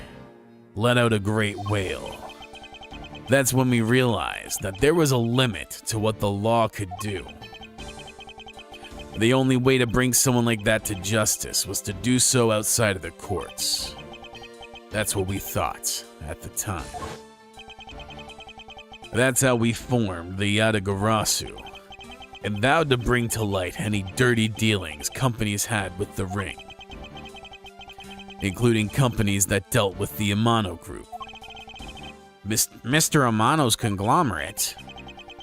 let out a great wail. That's when we realized that there was a limit to what the law could do. The only way to bring someone like that to justice was to do so outside of the courts. That's what we thought at the time. That's how we formed the Yatagarasu, and vowed to bring to light any dirty dealings companies had with the ring, including companies that dealt with the Amano Group. Mr. Amano's conglomerate.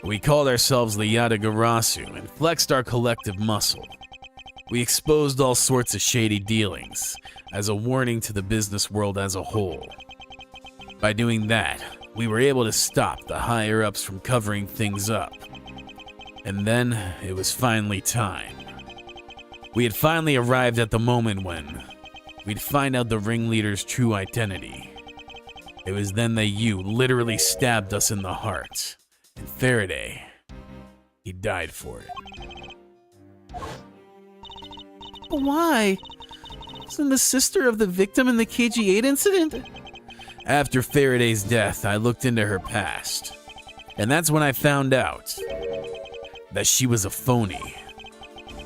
We called ourselves the Yatagarasu and flexed our collective muscle. We exposed all sorts of shady dealings as a warning to the business world as a whole. By doing that, we were able to stop the higher-ups from covering things up. And then it was finally time. We had finally arrived at the moment when we'd find out the ringleader's true identity. It was then that you literally stabbed us in the heart. And Faraday, he died for it. But why? Wasn't the sister of the victim in the KG-8 incident? After Faraday's death, I looked into her past. And that's when I found out that she was a phony.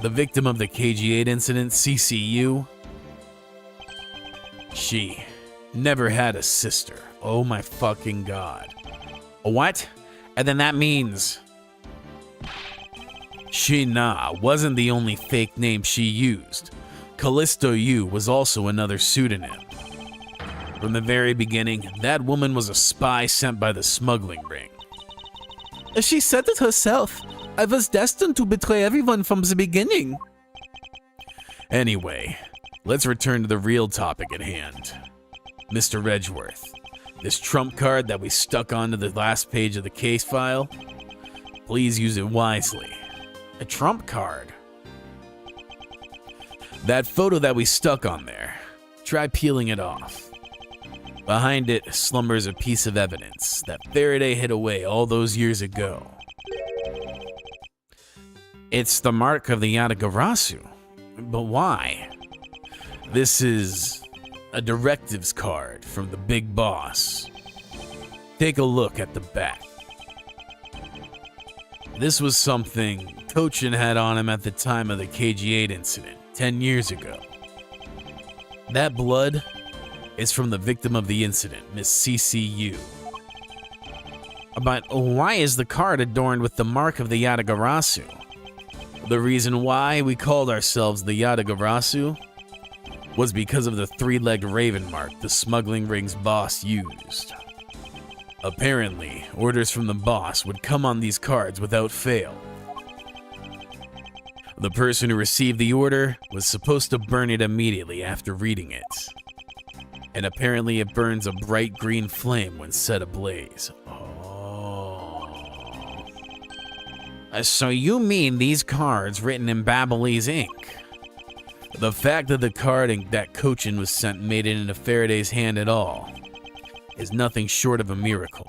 The victim of the KG-8 incident, CCU, she never had a sister. Oh my fucking god. What? And then that means Shina wasn't the only fake name she used. Callisto Yu was also another pseudonym. From the very beginning, that woman was a spy sent by the smuggling ring. She said it herself. I was destined to betray everyone from the beginning. Anyway, let's return to the real topic at hand. Mr. Edgeworth, this trump card that we stuck onto the last page of the case file, please use it wisely. A trump card? That photo that we stuck on there, try peeling it off. Behind it slumbers a piece of evidence that Faraday hid away all those years ago. It's the mark of the Yatagarasu. But why? This is a directives card from the big boss. Take a look at the back. This was something Kochin had on him at the time of the KG-8 incident 10 years ago. That blood is from the victim of the incident, Miss CCU. But why is the card adorned with the mark of the Yatagarasu? The reason why we called ourselves the Yatagarasu? was because of the three-legged raven mark the smuggling ring's boss used. Apparently, orders from the boss would come on these cards without fail. The person who received the order was supposed to burn it immediately after reading it. And apparently it burns a bright green flame when set ablaze. Oh. So you mean these cards written in Babyliss ink? The fact that the card ink that Cochin was sent made it into Faraday's hand at all is nothing short of a miracle.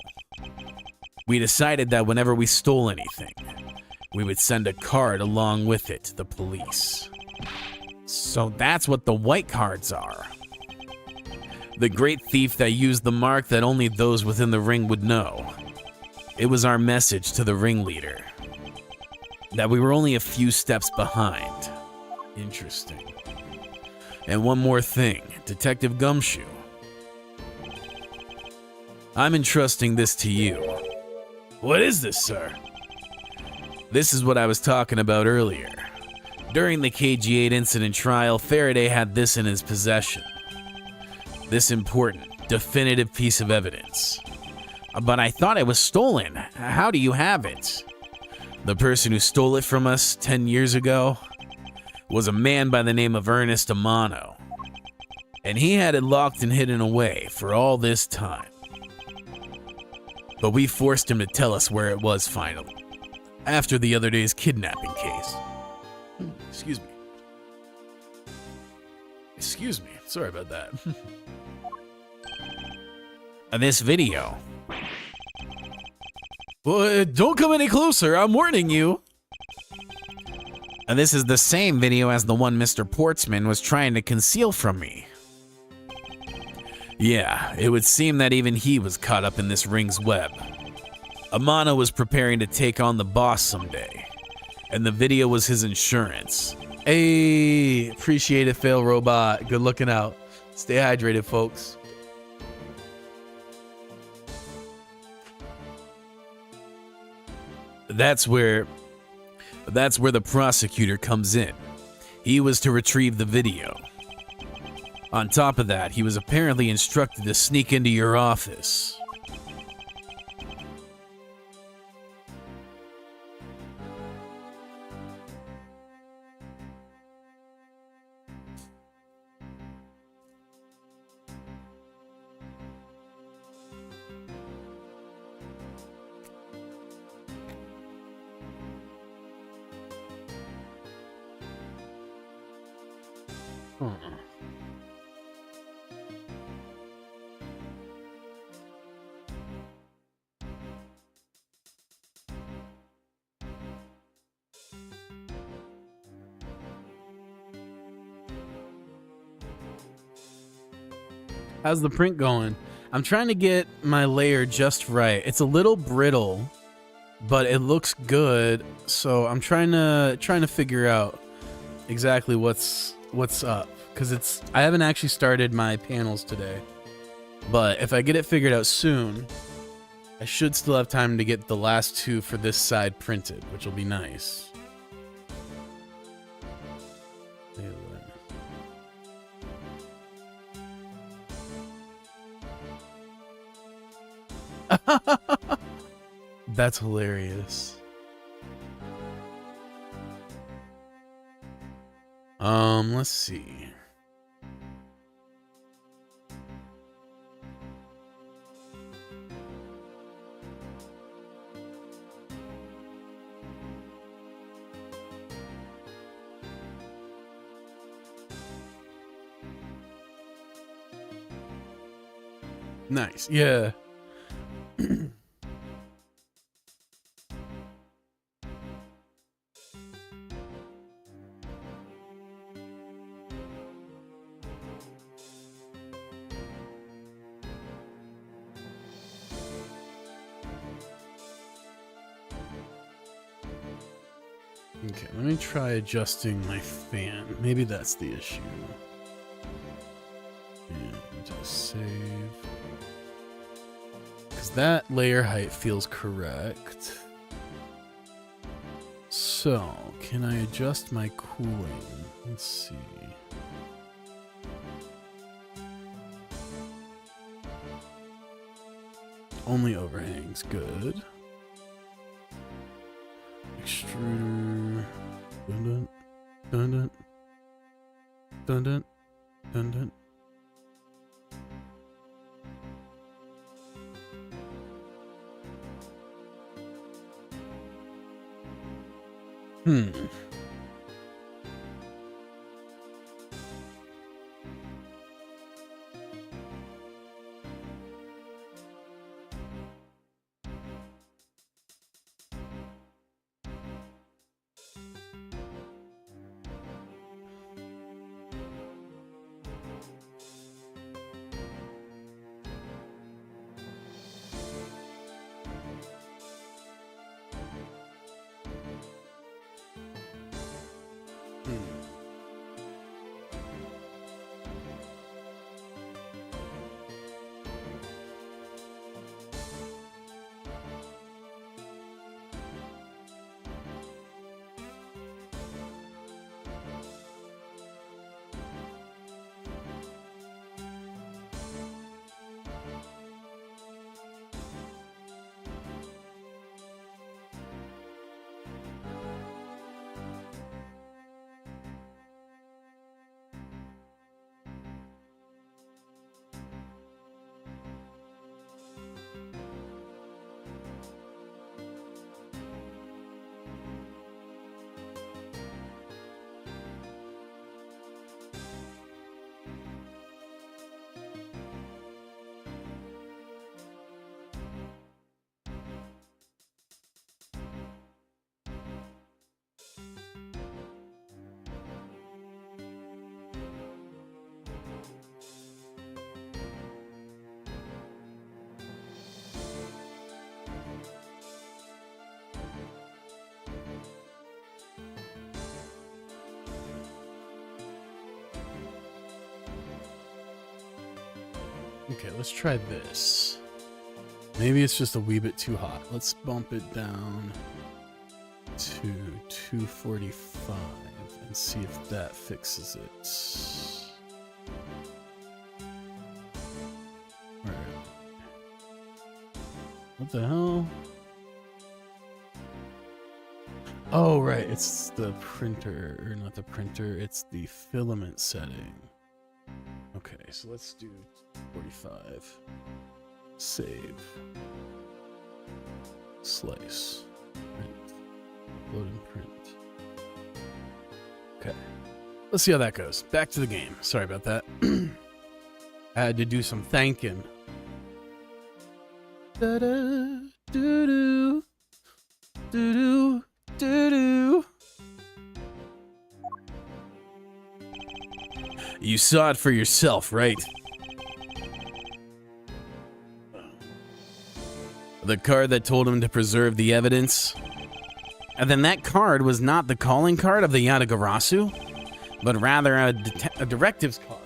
We decided that whenever we stole anything, we would send a card along with it to the police. So that's what the white cards are. The great thief that used the mark that only those within the ring would know. It was our message to the ringleader that we were only a few steps behind. Interesting. And one more thing, Detective Gumshoe. I'm entrusting this to you. What is this, sir? This is what I was talking about earlier. During the KG-8 incident trial, Faraday had this in his possession. This important, definitive piece of evidence. But I thought it was stolen. How do you have it? The person who stole it from us 10 years ago was a man by the name of Ernest Amano. And he had it locked and hidden away for all this time. But we forced him to tell us where it was finally, after the other day's kidnapping case. Excuse me. Excuse me. Sorry about that. This video. Well, don't come any closer. I'm warning you. And this is the same video as the one Mr. Portsman was trying to conceal from me. Yeah, it would seem that even he was caught up in this ring's web. Amano was preparing to take on the boss someday, and the video was his insurance. Hey, appreciate it, Fail Robot. Good looking out. Stay hydrated, folks. That's where the prosecutor comes in. He was to retrieve the video. On top of that, he was apparently instructed to sneak into your office. How's the print going? I'm trying to get my layer just right. It's a little brittle, but it looks good. So I'm trying to figure out exactly what's up, because I haven't actually started my panels today. But if I get it figured out soon, I should still have time to get the last two for this side printed, which will be nice. That's hilarious. Let's see. Nice. Yeah. Okay, let me try adjusting my fan. Maybe that's the issue. And just save. Because that layer height feels correct. So, can I adjust my cooling? Let's see. Only overhangs. Good. Extruder. Dun dun dun dun dun dun dun. Hmm. Okay, let's try this. Maybe it's just a wee bit too hot. Let's bump it down to 245 and see if that fixes it. Alright. What the hell? Oh, right. It's the printer, or not the printer, it's the filament setting. Okay, so let's do 45. Save. Slice. Print. Load and print. Okay. Let's see how that goes. Back to the game. Sorry about that. I had to do some thanking. Da-da, doo-doo, doo-doo, doo-doo. You saw it for yourself, right? The card that told him to preserve the evidence? And then that card was not the calling card of the Yatagarasu, but rather a directives card.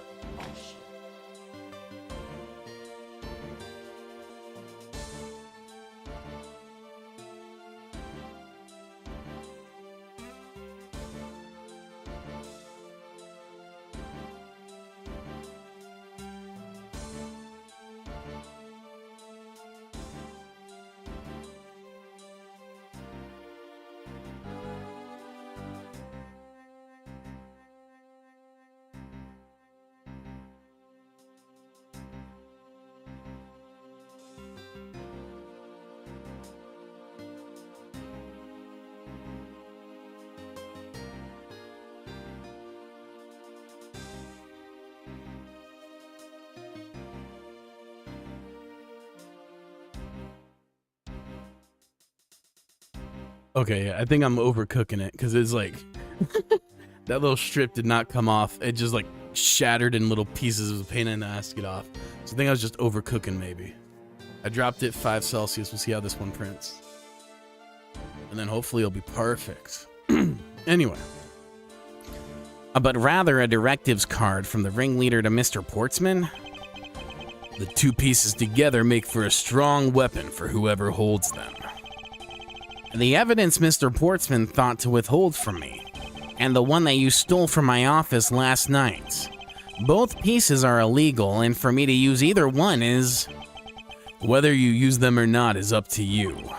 Okay, I think I'm overcooking it because it's like that little strip did not come off. It just like shattered in little pieces. It was a pain in the ass to get off. So I think I was just overcooking maybe. I dropped it 5 Celsius. We'll see how this one prints. And then hopefully it'll be perfect. Anyway. But rather a directives card from the ringleader to Mr. Portsman. The two pieces together make for a strong weapon for whoever holds them. The evidence Mr. Portsman thought to withhold from me, and the one that you stole from my office last night. Both pieces are illegal, and for me to use either one is Whether you use them or not is up to you.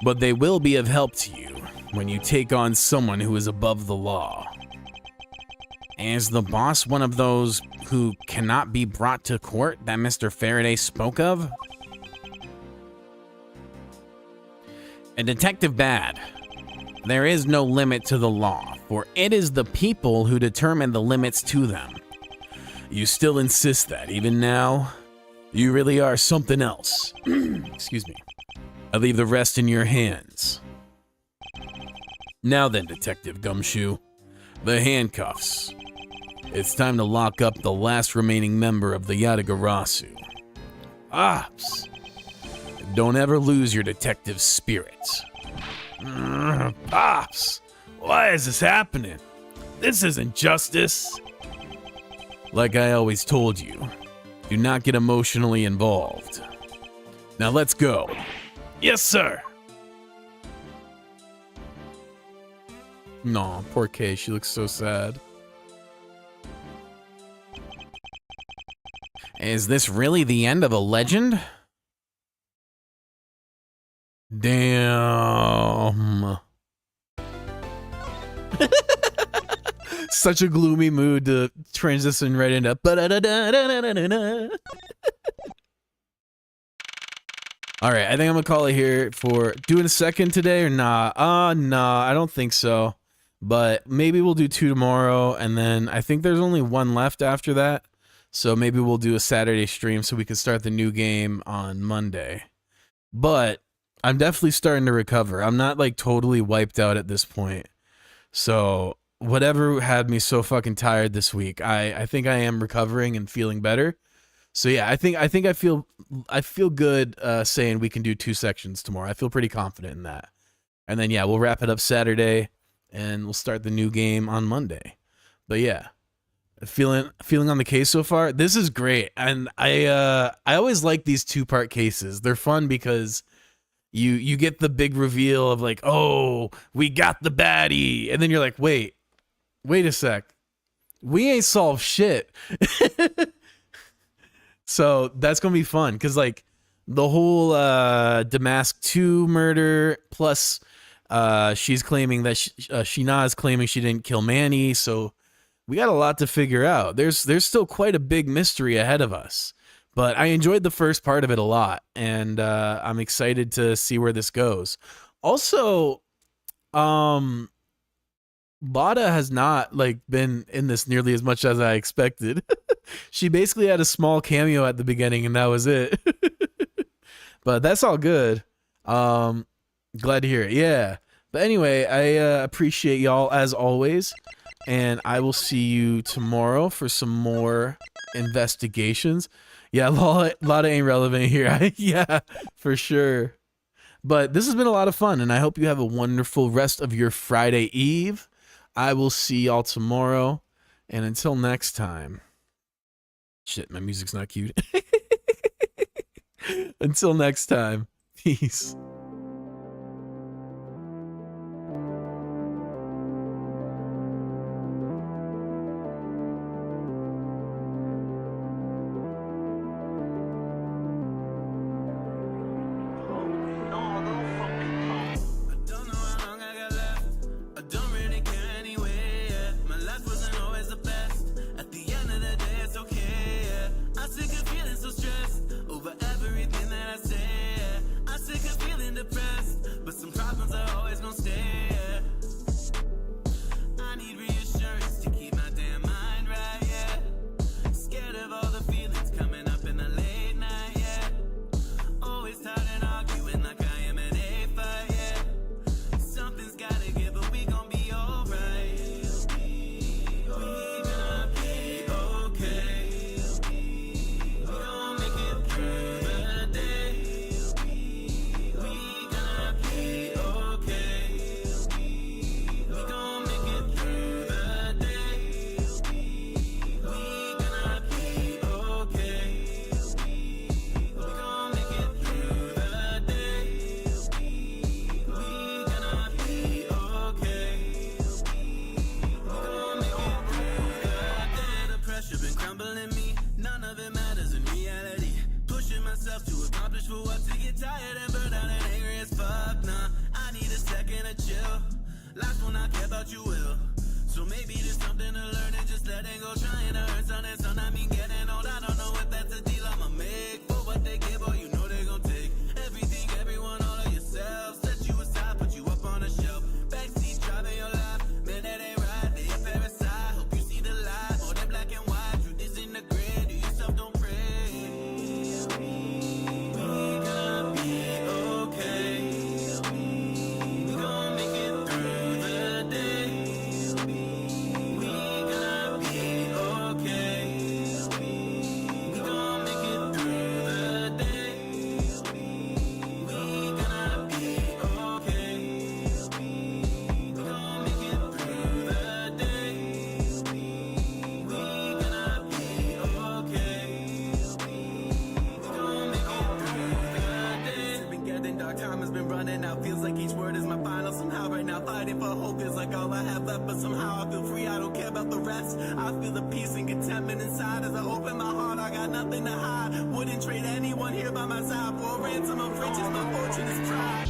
But they will be of help to you when you take on someone who is above the law. Is the boss one of those who cannot be brought to court that Mr. Faraday spoke of? A detective bad. There is no limit to the law, for it is the people who determine the limits to them. You still insist that, even now? You really are something else. Excuse me. I leave the rest in your hands. Now then, Detective Gumshoe, the handcuffs. It's time to lock up the last remaining member of the Yatagarasu. Ops! Don't ever lose your detective spirit. Pops, why is this happening? This isn't justice. Like I always told you, do not get emotionally involved. Now let's go. Yes, sir. No, poor Kay, she looks so sad. Is this really the end of a legend? Damn. Such a gloomy mood to transition right into. All right, I think I'm gonna call it here for doing a second today or not. Nah, I don't think so. But maybe we'll do 2 tomorrow, and then I think there's only 1 left after that. So maybe we'll do a Saturday stream so we can start the new game on Monday. But I'm definitely starting to recover. I'm not like totally wiped out at this point. So whatever had me so fucking tired this week, I think I am recovering and feeling better. So yeah, I think I feel good saying we can do 2 sections tomorrow. I feel pretty confident in that. And then yeah, we'll wrap it up Saturday and we'll start the new game on Monday. But yeah, feeling on the case so far. This is great. And I always like these 2-part cases. They're fun because you get the big reveal of like, oh, we got the baddie. And then you're like, wait a sec. We ain't solved shit. So that's going to be fun. Cause like the whole Damask 2 murder plus she's claiming that Shina is claiming she didn't kill Manny. So we got a lot to figure out. There's still quite a big mystery ahead of us. But I enjoyed the first part of it a lot, and I'm excited to see where this goes. Also, Lada has not like been in this nearly as much as I expected. She basically had a small cameo at the beginning, and that was it. But that's all good. Glad to hear it. Yeah. But anyway, I appreciate y'all as always, and I will see you tomorrow for some more investigations. Yeah, Lada ain't relevant here. Yeah, for sure. But this has been a lot of fun, and I hope you have a wonderful rest of your Friday Eve. I will see y'all tomorrow, and until next time. Shit, my music's not cute. Until next time, peace. fuck, nah. I need a second to chill. Last one I care about you will. So maybe there's something to learn and just letting go. Trying to earn something, son. I mean getting old. I don't know if that's a deal I'ma make. For what they give, boy, you know they gon' take everything, everyone, all of yourself. Set you aside, put you up on a shelf. Backseat driving your life, man, that ain't right. They a parasite. Hope you see the light. More than black and white. Truth is in the grid. Do yourself, don't pray. We gonna be okay. We gon' make it through the day. We gonna be okay. We gon' make it through the day. We gonna be okay. We gon' make it through the day. We gonna be okay. We gon' make it through the day. It's been getting dark, time has been running out. Feels like each word is my final somehow. Right now fighting for hope feels like all I have left. But somehow I feel free, I don't care about the rest. I feel the peace and contentment inside as I open my heart. I got nothing to hide. Wouldn't trade anyone here by my side for a ransom of riches. My fortune is pride.